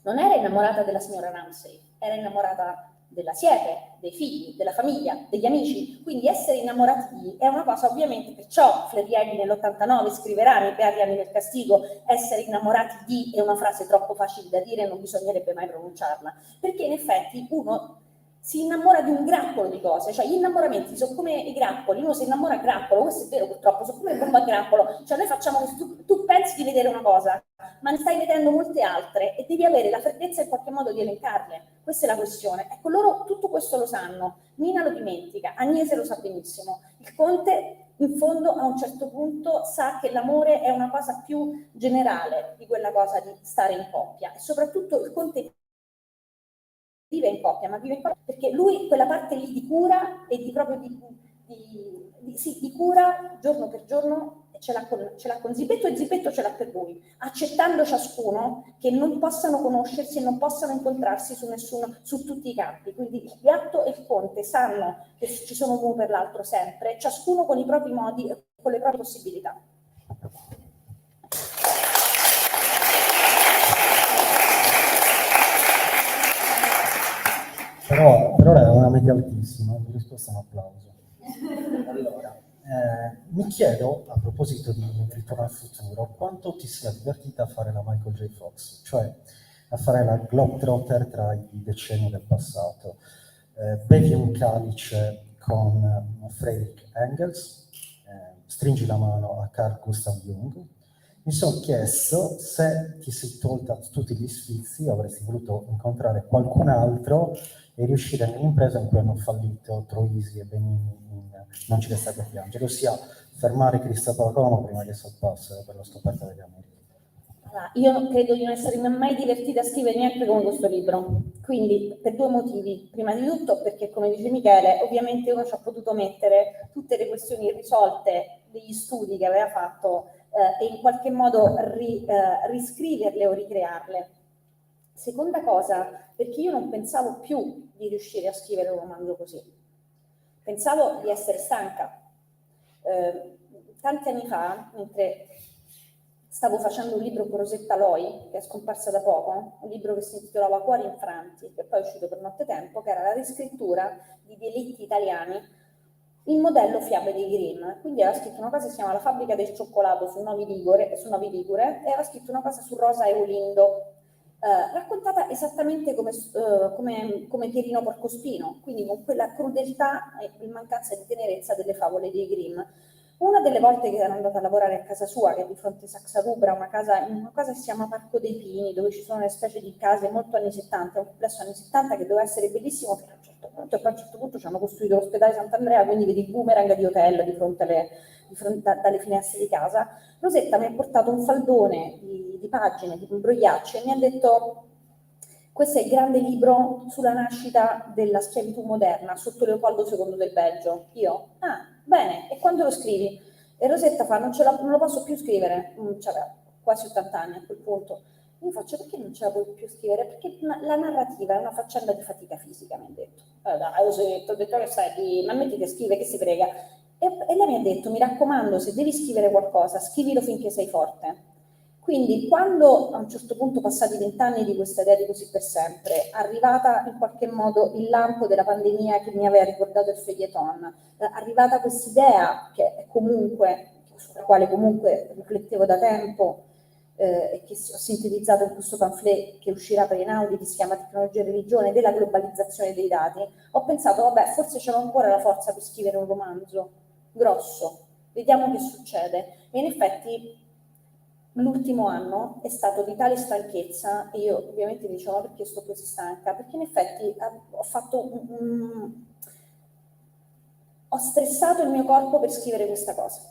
non era innamorata della signora Ramsay, era innamorata della siepe, dei figli, della famiglia, degli amici. Quindi essere innamorati di è una cosa, ovviamente, perciò Flerieri nell'89 scriverà nei Beati anni del castigo: essere innamorati di è una frase troppo facile da dire, non bisognerebbe mai pronunciarla, perché in effetti uno si innamora di un grappolo di cose, cioè gli innamoramenti sono come i grappoli, uno si innamora a grappolo, questo è vero purtroppo, sono come il bomba a grappolo, cioè noi facciamo che tu pensi di vedere una cosa, ma ne stai vedendo molte altre e devi avere la freddezza in qualche modo di elencarle. Questa è la questione. Ecco, loro tutto questo lo sanno, Mina lo dimentica, Agnese lo sa benissimo, il conte in fondo a un certo punto sa che l'amore è una cosa più generale di quella cosa di stare in coppia, e soprattutto il conte vive in coppia, ma vive in coppia perché lui quella parte lì di cura e di proprio di cura giorno per giorno ce l'ha con Zibetto, e Zibetto ce l'ha per lui, accettando ciascuno che non possano conoscersi e non possano incontrarsi su tutti i campi. Quindi il gatto e il conte sanno che ci sono uno per l'altro sempre, ciascuno con i propri modi e con le proprie possibilità. Però per ora è una media altissima, mi risposta un applauso. Allora, mi chiedo, a proposito di Ritorno al futuro, quanto ti sia divertita a fare la Michael J. Fox, cioè a fare la Globetrotter tra i decenni del passato. Bevi un calice con Friedrich Engels, stringi la mano a Carl Gustav Jung. Mi sono chiesto se ti sei tolta tutti gli sfizi, avresti voluto incontrare qualcun altro e riuscire nell'impresa in cui hanno fallito Troisi e Benigni in Non ci restate a piangere, ossia fermare Cristoforo Colombo prima che salpasse per la scoperta delle Americhe. Io non credo di non essermi mai divertita a scrivere neanche con questo libro, quindi per due motivi. Prima di tutto perché, come dice Michele, ovviamente uno ci ha potuto mettere tutte le questioni irrisolte degli studi che aveva fatto e in qualche modo riscriverle o ricrearle. Seconda cosa, perché io non pensavo più di riuscire a scrivere un romanzo così. Pensavo di essere stanca. tanti anni fa, mentre stavo facendo un libro con Rosetta Loi, che è scomparsa da poco, un libro che si intitolava Cuori infranti, che poi è uscito per nottetempo, che era la riscrittura di delitti italiani il modello Fiabe dei Grimm. Quindi aveva scritto una cosa che si chiama La fabbrica del cioccolato su Novi Ligure, e aveva scritto una cosa su Rosa Eolindo, raccontata esattamente come Pierino Porcospino, quindi con quella crudeltà e mancanza di tenerezza delle favole dei Grimm. Una delle volte che ero andata a lavorare a casa sua, che è di fronte a Saxa Rubra, una casa che si chiama Parco dei Pini, dove ci sono una specie di case molto anni 70, un complesso anni 70 che doveva essere bellissimo fino a un certo punto, e poi a un certo punto ci hanno costruito l'ospedale Sant'Andrea, quindi vedi il boomerang di hotel di fronte dalle finestre di casa. Rosetta mi ha portato un faldone di pagine, di imbrogliacce, e mi ha detto: questo è il grande libro sulla nascita della schiavitù moderna sotto Leopoldo II del Belgio. Io, bene, e quando lo scrivi? E Rosetta fa: non lo posso più scrivere. C'aveva quasi 80 anni a quel punto. Io faccio: perché non ce la puoi più scrivere? Perché la narrativa è una faccenda di fatica fisica, mi ha detto. Dai, Rosetta, ho detto che sai, ma metti che scrive, che si prega. E lei mi ha detto: mi raccomando, se devi scrivere qualcosa, scrivilo finché sei forte. Quindi quando a un certo punto, passati 20 anni di questa idea di Così per sempre, arrivata in qualche modo il lampo della pandemia che mi aveva ricordato il feuilleton, arrivata questa idea sulla quale comunque riflettevo da tempo, e che ho sintetizzato in questo pamphlet che uscirà per Einaudi, che si chiama Tecnologia e religione, della globalizzazione dei dati, ho pensato: vabbè, forse c'è ancora la forza per scrivere un romanzo grosso, vediamo che succede. E in effetti l'ultimo anno è stato di tale stanchezza, e io ovviamente mi dicevo: perché sto così stanca? Perché in effetti ho stressato il mio corpo per scrivere questa cosa.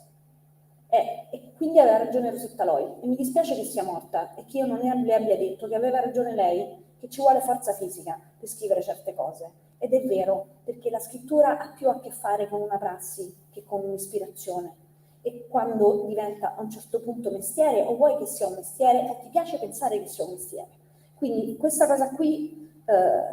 E quindi aveva ragione Rosetta Loi, e mi dispiace che sia morta e che io non le abbia detto che aveva ragione lei, che ci vuole forza fisica per scrivere certe cose. Ed è vero, perché la scrittura ha più a che fare con una prassi che con un'ispirazione. E quando diventa a un certo punto mestiere, o vuoi che sia un mestiere o ti piace pensare che sia un mestiere. Quindi questa cosa qui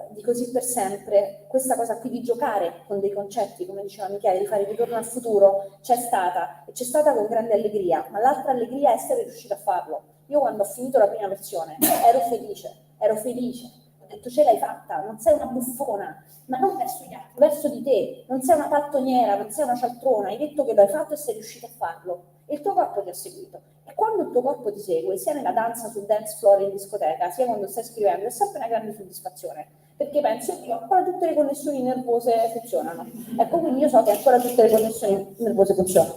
di Così per sempre, questa cosa qui di giocare con dei concetti, come diceva Michele, di fare Ritorno al futuro, c'è stata con grande allegria, ma l'altra allegria è essere riuscita a farlo. Io quando ho finito la prima versione ero felice, ho detto: ce l'hai fatta, non sei una buffona, ma non verso gli altri, verso di te, non sei una pattoniera, non sei una cialtrona, hai detto che lo hai fatto e sei riuscita a farlo, e il tuo corpo ti ha seguito. E quando il tuo corpo ti segue, sia nella danza sul dance floor in discoteca, sia quando stai scrivendo, è sempre una grande soddisfazione, perché pensi: oddio, ancora tutte le connessioni nervose funzionano. Ecco, quindi io so che ancora tutte le connessioni nervose funzionano.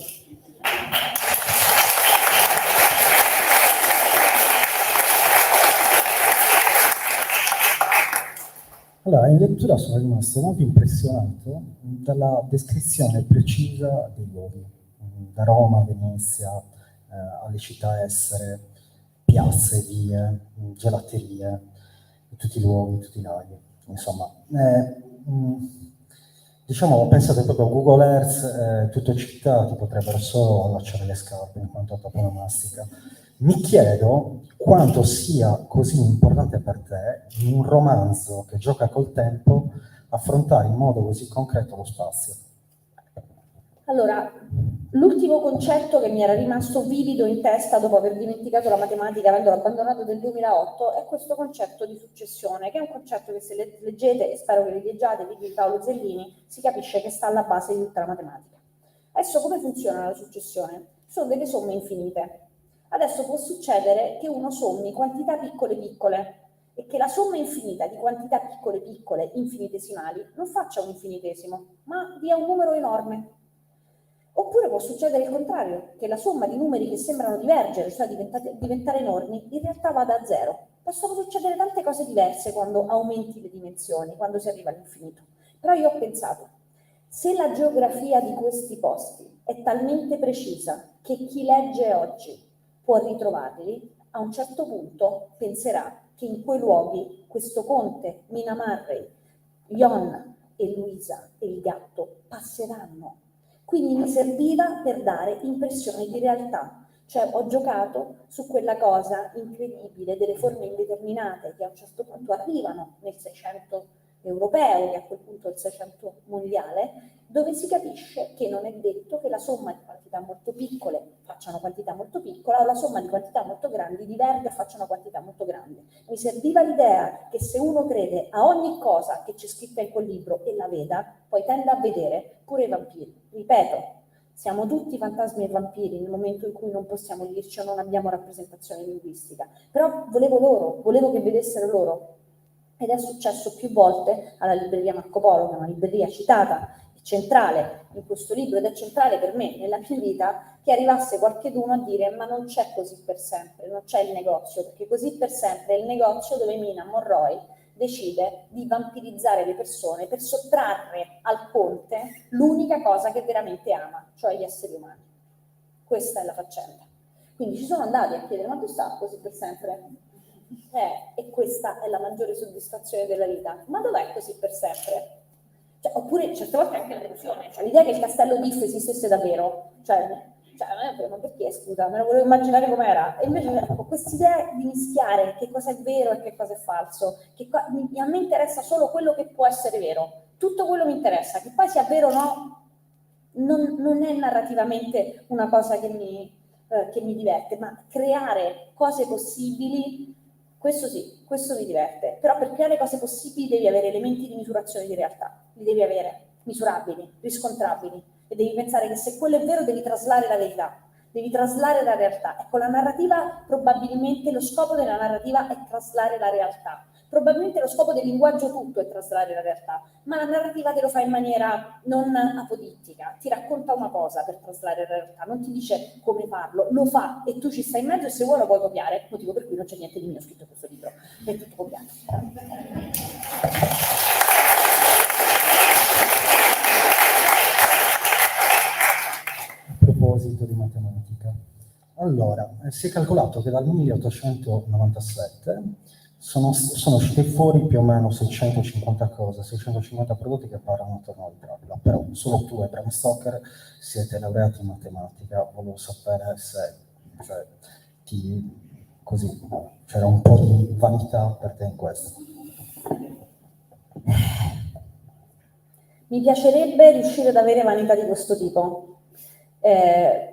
Allora, in lettura sono rimasto molto impressionato dalla descrizione precisa dei luoghi, da Roma a Venezia, alle città estere, piazze, vie, gelaterie, tutti i luoghi, tutti i laghi. Insomma, diciamo, pensate proprio a Google Earth, tutte città ti potrebbero solo allacciare le scarpe in quanto a toponomastica. Mi chiedo quanto sia così importante per te, in un romanzo che gioca col tempo, affrontare in modo così concreto lo spazio. Allora, l'ultimo concetto che mi era rimasto vivido in testa dopo aver dimenticato la matematica, avendolo abbandonato nel 2008, è questo concetto di successione, che è un concetto che, se leggete, e spero che li leggiate, i libri di Paolo Zellini, si capisce che sta alla base di tutta la matematica. Adesso, come funziona la successione? Sono delle somme infinite. Adesso può succedere che uno sommi quantità piccole piccole, e che la somma infinita di quantità piccole piccole, infinitesimali, non faccia un infinitesimo, ma dia un numero enorme. Oppure può succedere il contrario, che la somma di numeri che sembrano divergere, cioè diventare enormi, in realtà vada a zero. Possono succedere tante cose diverse quando aumenti le dimensioni, quando si arriva all'infinito. Però io ho pensato: se la geografia di questi posti è talmente precisa che chi legge oggi può ritrovarli, a un certo punto penserà che in quei luoghi questo conte, Mina Marray, Ion e Luisa e il gatto passeranno. Quindi mi serviva per dare impressione di realtà, cioè ho giocato su quella cosa incredibile delle forme indeterminate che a un certo punto arrivano nel 600 europeo, che a quel punto è il 600 mondiale, dove si capisce che non è detto che la somma di quantità molto piccole faccia una quantità molto piccola o la somma di quantità molto grandi diverga e faccia una quantità molto grande. Mi serviva l'idea che se uno crede a ogni cosa che c'è scritta in quel libro e la veda, poi tende a vedere pure i vampiri. Ripeto, siamo tutti fantasmi e vampiri nel momento in cui non possiamo dirci o non abbiamo rappresentazione linguistica, però volevo che vedessero loro. Ed è successo più volte alla libreria Marco Polo, che è una libreria citata e centrale in questo libro, ed è centrale per me nella mia vita, che arrivasse qualcheduno a dire ma non c'è così per sempre, non c'è il negozio, perché così per sempre è il negozio dove Mina Monroy decide di vampirizzare le persone per sottrarre al conte l'unica cosa che veramente ama, cioè gli esseri umani. Questa è la faccenda. Quindi ci sono andati a chiedere, ma tu sta così per sempre? E questa è la maggiore soddisfazione della vita. Ma dov'è così per sempre? Cioè, oppure certe volte anche la delusione, cioè l'idea che il castello Diff esistesse davvero, ma perché scusa, me lo volevo immaginare com'era. E invece ecco, quest'idea di mischiare che cosa è vero e che cosa è falso, a me interessa solo quello che può essere vero, tutto quello mi interessa, che poi sia vero o no, non è narrativamente una cosa che mi diverte, ma creare cose possibili, questo sì, questo mi diverte. Però per creare cose possibili devi avere elementi di misurazione di realtà, li devi avere misurabili, riscontrabili, e devi pensare che se quello è vero devi traslare la verità, devi traslare la realtà. Ecco, la narrativa, probabilmente lo scopo della narrativa è traslare la realtà. Probabilmente lo scopo del linguaggio tutto è traslare la realtà, ma la narrativa te lo fa in maniera non apodittica, ti racconta una cosa per traslare la realtà, non ti dice come farlo, lo fa e tu ci stai in mezzo e se vuoi lo puoi copiare, motivo per cui non c'è niente di mio scritto in questo libro, è tutto copiato. A proposito di matematica, allora, si è calcolato che dal 1897 sono usciti fuori più o meno 650 cose, 650 prodotti che parlano attorno al Dracula, però solo tu e Bram Stoker siete laureati in matematica, volevo sapere se così c'era un po' di vanità per te in questo. Mi piacerebbe riuscire ad avere vanità di questo tipo.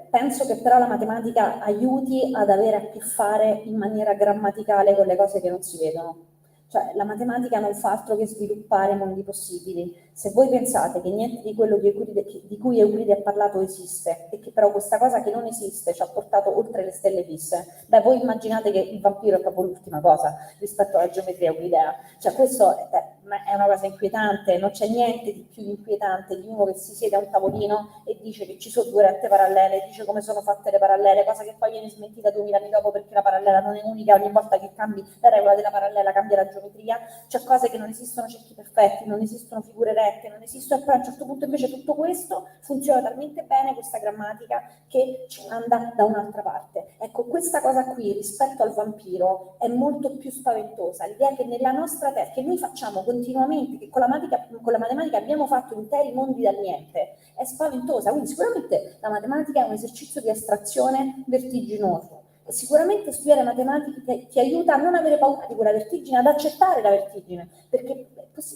Penso che però la matematica aiuti ad avere a che fare in maniera grammaticale con le cose che non si vedono. Cioè la matematica non fa altro che sviluppare mondi possibili. Se voi pensate che niente di quello di cui Euclide ha parlato esiste e che però questa cosa che non esiste ci ha portato oltre le stelle fisse, beh voi immaginate che il vampiro è proprio l'ultima cosa rispetto alla geometria euclidea. Cioè questo è una cosa inquietante, non c'è niente di più inquietante di uno che si siede a un tavolino e dice che ci sono due rette parallele, dice come sono fatte le parallele, cosa che poi viene smentita 2000 anni dopo perché la parallela non è unica, ogni volta che cambi la regola della parallela cambia la geometria, c'è cose che non esistono cerchi perfetti, non esistono figure rette, non esistono, e poi a un certo punto invece tutto questo funziona talmente bene, questa grammatica, che ci manda da un'altra parte. Ecco, questa cosa qui rispetto al vampiro è molto più spaventosa, l'idea che nella nostra testa, che noi facciamo continuamente, che con la matematica abbiamo fatto interi mondi dal niente, è spaventosa. Quindi sicuramente la matematica è un esercizio di astrazione vertiginoso. E sicuramente studiare matematica ti aiuta a non avere paura di quella vertigine, ad accettare la vertigine, perché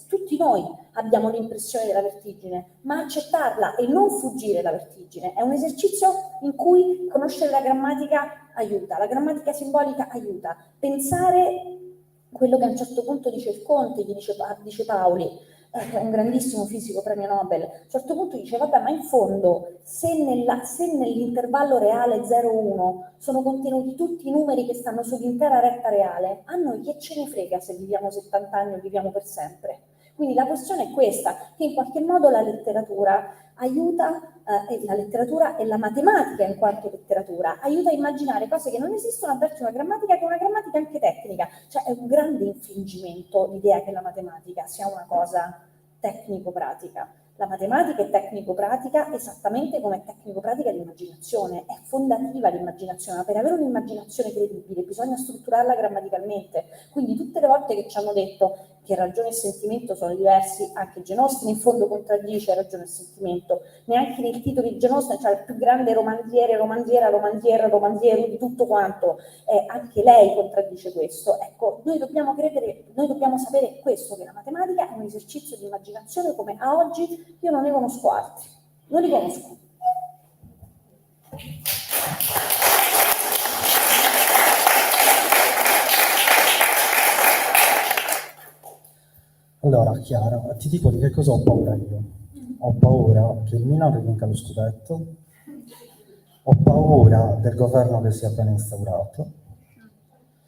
tutti noi abbiamo l'impressione della vertigine, ma accettarla e non fuggire dalla vertigine è un esercizio in cui conoscere la grammatica aiuta, la grammatica simbolica aiuta. Pensare quello che a un certo punto dice il Conte, dice Paoli, un grandissimo fisico premio Nobel, a un certo punto dice vabbè, ma in fondo se nell'intervallo reale 0,1 sono contenuti tutti i numeri che stanno sull'intera retta reale, a noi che ce ne frega se viviamo 70 anni o viviamo per sempre? Quindi la questione è questa, che in qualche modo la letteratura aiuta, la letteratura e la matematica in quanto letteratura, aiuta a immaginare cose che non esistono, a darci una grammatica che è una grammatica anche tecnica. Cioè è un grande infingimento l'idea che la matematica sia una cosa tecnico-pratica. La matematica è tecnico-pratica esattamente come è tecnico-pratica l'immaginazione, è fondativa l'immaginazione, ma per avere un'immaginazione credibile bisogna strutturarla grammaticalmente. Quindi tutte le volte che ci hanno detto che ragione e sentimento sono diversi, anche Jane Austen in fondo contraddice ragione e sentimento, neanche nei titoli di Jane Austen, cioè il più grande romanziere, romanziero di tutto quanto, anche lei contraddice questo. Ecco, noi dobbiamo sapere questo, che la matematica è un esercizio di immaginazione come a oggi io non ne conosco altri, non li conosco. Allora, Chiara, ti dico di che cosa ho paura io. Ho paura che il Milan rivinca lo scudetto, ho paura del governo che si è appena instaurato,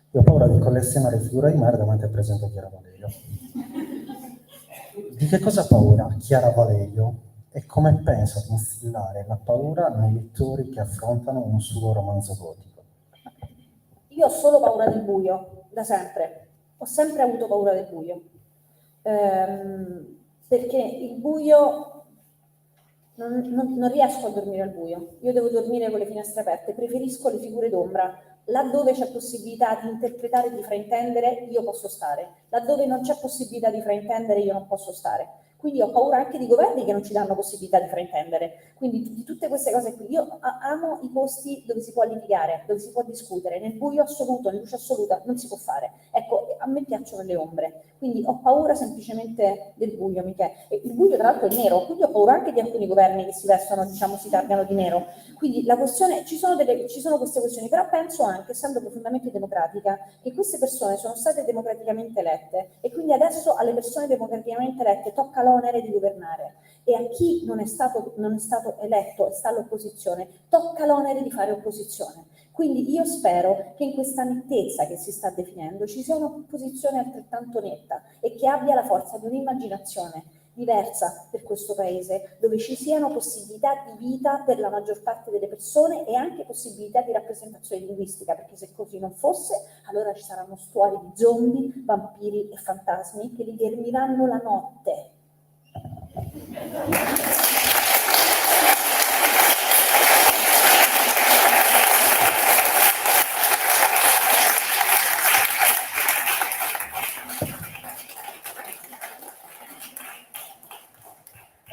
io ho paura di collezionare figure di merda mentre presento Chiara Valerio. Di che cosa ha paura Chiara Valerio e come pensa di instillare la paura nei lettori che affrontano un suo romanzo gotico? Io ho solo paura del buio, da sempre. Ho sempre avuto paura del buio. Perché il buio non riesco a dormire al buio, io devo dormire con le finestre aperte, preferisco le figure d'ombra, laddove c'è possibilità di interpretare e di fraintendere io posso stare, laddove non c'è possibilità di fraintendere io non posso stare. Quindi ho paura anche di governi che non ci danno possibilità di fraintendere, quindi di tutte queste cose qui. Io amo i posti dove si può litigare, dove si può discutere, nel buio assoluto, in luce assoluta non si può fare. Ecco, a me piacciono le ombre, quindi ho paura semplicemente del buio, Michele. E il buio tra l'altro è nero, quindi ho paura anche di alcuni governi che si vestono, diciamo, si targano di nero. Quindi la questione, ci sono queste questioni, però penso anche, essendo profondamente democratica, che queste persone sono state democraticamente elette e quindi adesso alle persone democraticamente elette tocca l'onere di governare, e a chi non è stato eletto e sta all'opposizione tocca l'onere di fare opposizione. Quindi io spero che in questa nettezza che si sta definendo ci sia un'opposizione altrettanto netta e che abbia la forza di un'immaginazione diversa per questo paese, dove ci siano possibilità di vita per la maggior parte delle persone e anche possibilità di rappresentazione linguistica, perché se così non fosse, allora ci saranno stuoli di zombie, vampiri e fantasmi che li dormiranno la notte.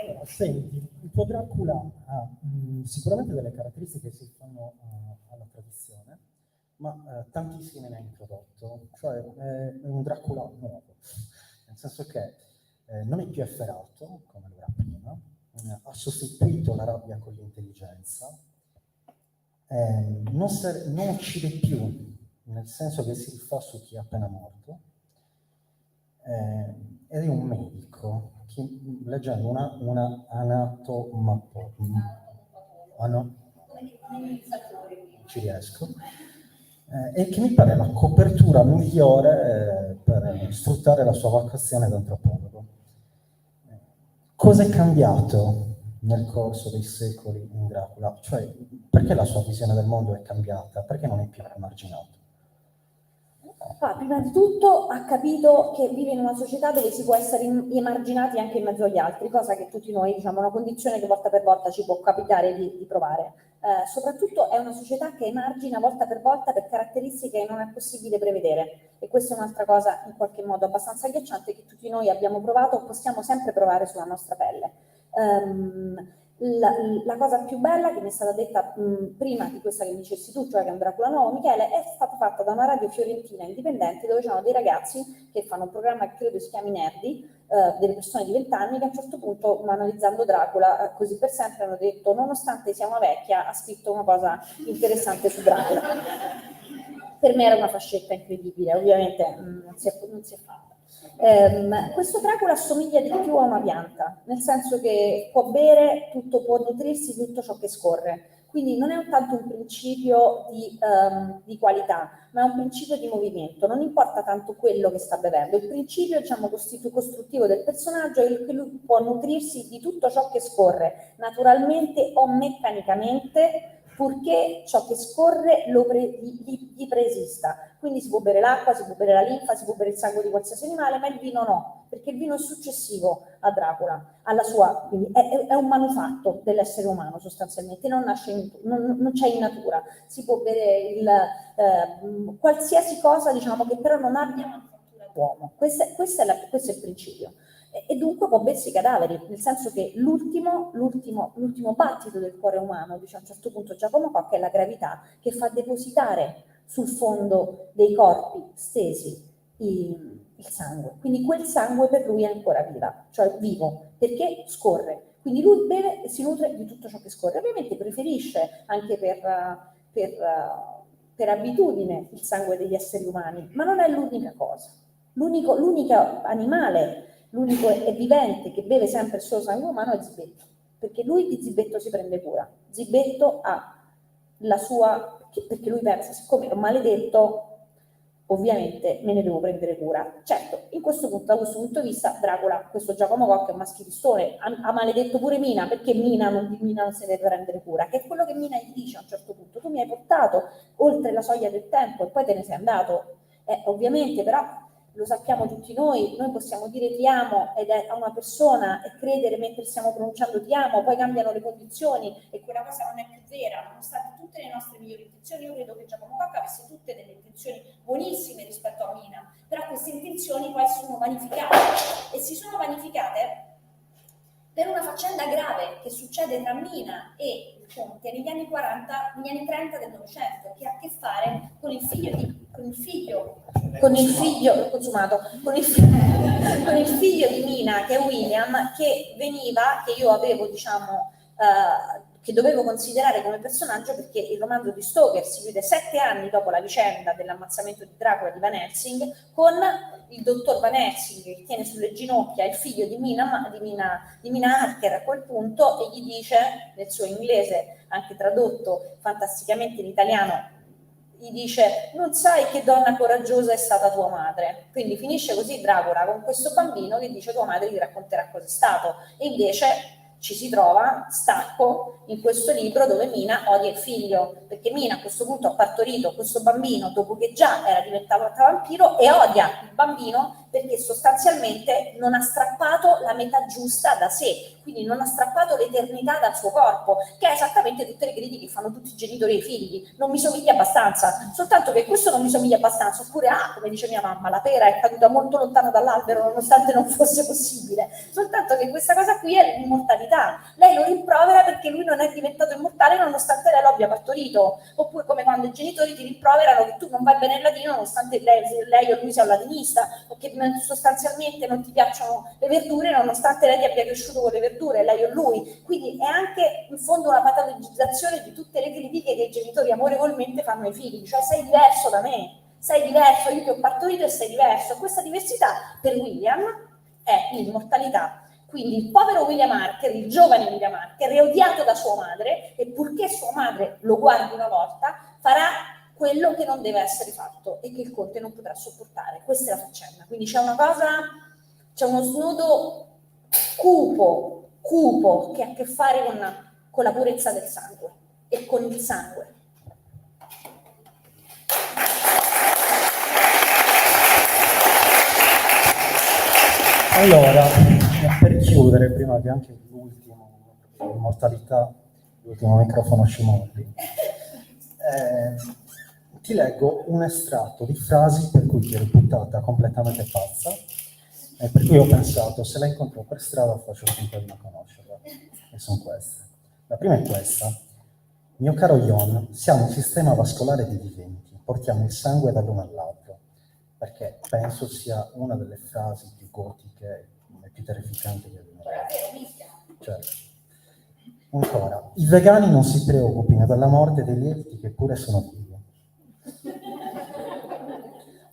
Allora, senti, il tuo Dracula ha sicuramente delle caratteristiche che si fanno alla tradizione, ma tantissime ne ha introdotto, cioè è un Dracula nuovo, nel senso che non è più efferato come lo era prima, ha sostituito la rabbia con l'intelligenza, non uccide più, nel senso che si rifà su chi è appena morto, ed è un medico che, leggendo una anatomapo, non ci riesco, e che mi pare la copertura migliore per sfruttare la sua vocazione da antropologo. Cosa è cambiato nel corso dei secoli in Dracula? Cioè, perché la sua visione del mondo è cambiata? Perché non è più emarginato? Prima di tutto ha capito che vive in una società dove si può essere emarginati anche in mezzo agli altri, cosa che tutti noi, diciamo, è una condizione che volta per volta ci può capitare di provare. Soprattutto è una società che emargina volta per volta per caratteristiche che non è possibile prevedere, e questa è un'altra cosa in qualche modo abbastanza agghiacciante che tutti noi abbiamo provato o possiamo sempre provare sulla nostra pelle. La cosa più bella che mi è stata detta prima di questa che mi dicessi tu, cioè che è un Dracula nuovo, Michele, è stata fatta da una radio fiorentina indipendente dove c'erano dei ragazzi che fanno un programma che credo si chiami Nerdi, delle persone di 20 anni che a un certo punto, analizzando Dracula così per sempre, hanno detto: nonostante sia una vecchia, ha scritto una cosa interessante su Dracula. Per me era una fascetta incredibile, ovviamente non si è fatta. Questo Dracula assomiglia di più a una pianta, nel senso che può bere tutto, può nutrirsi di tutto ciò che scorre, quindi non è tanto un principio di qualità, ma è un principio di movimento. Non importa tanto quello che sta bevendo, il principio, diciamo, costruttivo del personaggio è che lui può nutrirsi di tutto ciò che scorre, naturalmente o meccanicamente, purché ciò che scorre gli preesista. Quindi si può bere l'acqua, si può bere la linfa, si può bere il sangue di qualsiasi animale, ma il vino no, perché il vino è successivo a Dracula, alla sua, quindi è un manufatto dell'essere umano sostanzialmente, non c'è in natura. Si può bere qualsiasi cosa, diciamo, che però non abbia uomo. Questo è il principio. E dunque può bersi i cadaveri, nel senso che l'ultimo battito del cuore umano, dice a un certo punto Giacomo Cocca, è la gravità che fa depositare sul fondo dei corpi stesi il sangue. Quindi quel sangue per lui è ancora vivo, perché scorre. Quindi lui beve e si nutre di tutto ciò che scorre. Ovviamente preferisce anche per abitudine il sangue degli esseri umani, ma non è l'unica cosa. L'unico animale, l'unico vivente che beve sempre il suo sangue umano è Zibetto, perché lui di Zibetto si prende cura. Zibetto ha la sua, perché lui pensa, siccome è un maledetto, ovviamente me ne devo prendere cura. Certo, da questo punto di vista, Dracula, questo Giacomo Cocca è un maschilistone, ha maledetto pure Mina, perché Mina non se ne deve prendere cura, che è quello che Mina gli dice a un certo punto: tu mi hai portato oltre la soglia del tempo e poi te ne sei andato. Ovviamente, però, lo sappiamo tutti noi possiamo dire ti amo a una persona e credere mentre stiamo pronunciando ti amo, poi cambiano le condizioni e quella cosa non è più vera, nonostante tutte le nostre migliori intenzioni. Io credo che Giacomo Cocca avesse tutte delle intenzioni buonissime rispetto a Mina, però queste intenzioni poi si sono vanificate, e si sono vanificate per una faccenda grave che succede tra Mina e il conte negli anni 40, negli anni 30 del Novecento, che ha a che fare con il figlio di Mina, che è William, che io avevo, che dovevo considerare come personaggio, perché il romanzo di Stoker si chiude 7 anni dopo la vicenda dell'ammazzamento di Dracula di Van Helsing, con il dottor Van Helsing che tiene sulle ginocchia il figlio di Mina Harker a quel punto, e gli dice, nel suo inglese anche tradotto fantasticamente in italiano, gli dice: non sai che donna coraggiosa è stata tua madre. Quindi finisce così Dracula con questo bambino che dice: tua madre ti racconterà cosa è stato. E invece ci si trova, stacco, in questo libro dove Mina odia il figlio, perché Mina a questo punto ha partorito questo bambino dopo che già era diventato vampiro, e odia il bambino perché sostanzialmente non ha strappato la metà giusta da sé, quindi non ha strappato l'eternità dal suo corpo, che è esattamente tutte le critiche che fanno tutti i genitori ai figli. Non mi somiglia abbastanza, soltanto che questo non mi somiglia abbastanza, oppure come dice mia mamma, la pera è caduta molto lontano dall'albero nonostante non fosse possibile, soltanto che questa cosa qui è l'immortalità. Lei lo rimprovera perché lui non è diventato immortale nonostante lei lo abbia partorito, oppure come quando i genitori ti rimproverano che tu non vai bene in latino nonostante lei o lui sia un latinista, o che sostanzialmente non ti piacciono le verdure nonostante lei ti abbia cresciuto con le verdure, lei o lui. Quindi è anche in fondo una patologizzazione di tutte le critiche che i genitori amorevolmente fanno ai figli, cioè sei diverso da me, sei diverso, io ti ho partorito e sei diverso. Questa diversità per William è l'immortalità. Quindi il povero William Harker, il giovane William Harker, è odiato da sua madre, e purché sua madre lo guardi una volta farà quello che non deve essere fatto e che il conte non potrà sopportare. Questa è la faccenda. Quindi c'è uno snodo cupo che ha a che fare con la purezza del sangue e con il sangue. Allora, per chiudere, prima che anche l'immortalità, l'ultimo microfono ci molli, ti leggo un estratto di frasi per cui ti è reputata completamente pazza, e per cui ho pensato, se la incontro per strada faccio finta di non conoscerla, e sono queste. La prima è questa: mio caro Ion, siamo un sistema vascolare di viventi, portiamo il sangue dall'uno all'altro, perché penso sia una delle frasi più gotiche e più terrificanti che abbiamo letto. Certo. Ancora, i vegani non si preoccupino della morte dei lieviti che pure sono vivi.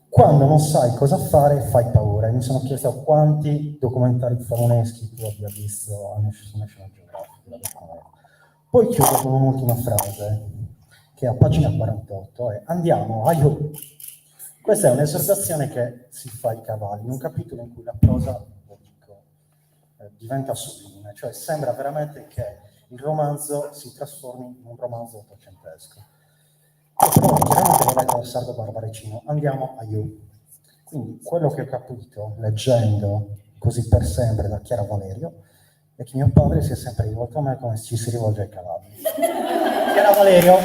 Quando non sai cosa fare, fai paura. E mi sono chiesto quanti documentari fauneschi tu abbia visto su National Geographic. Poi chiudo con un'ultima frase, che a pagina 48 è: andiamo, aiuto. Questa è un'esortazione che si fa ai cavalli, in un capitolo in cui la prosa, lo dico, diventa sublime, cioè sembra veramente che il romanzo si trasformi in un romanzo ottocentesco. Però chiaramente l'ho letto da Sardo Barbaricino, andiamo a You. Quindi quello che ho capito leggendo Così per sempre da Chiara Valerio è che mio padre si è sempre rivolto a me come ci si rivolge ai cavalli. Chiara Valerio.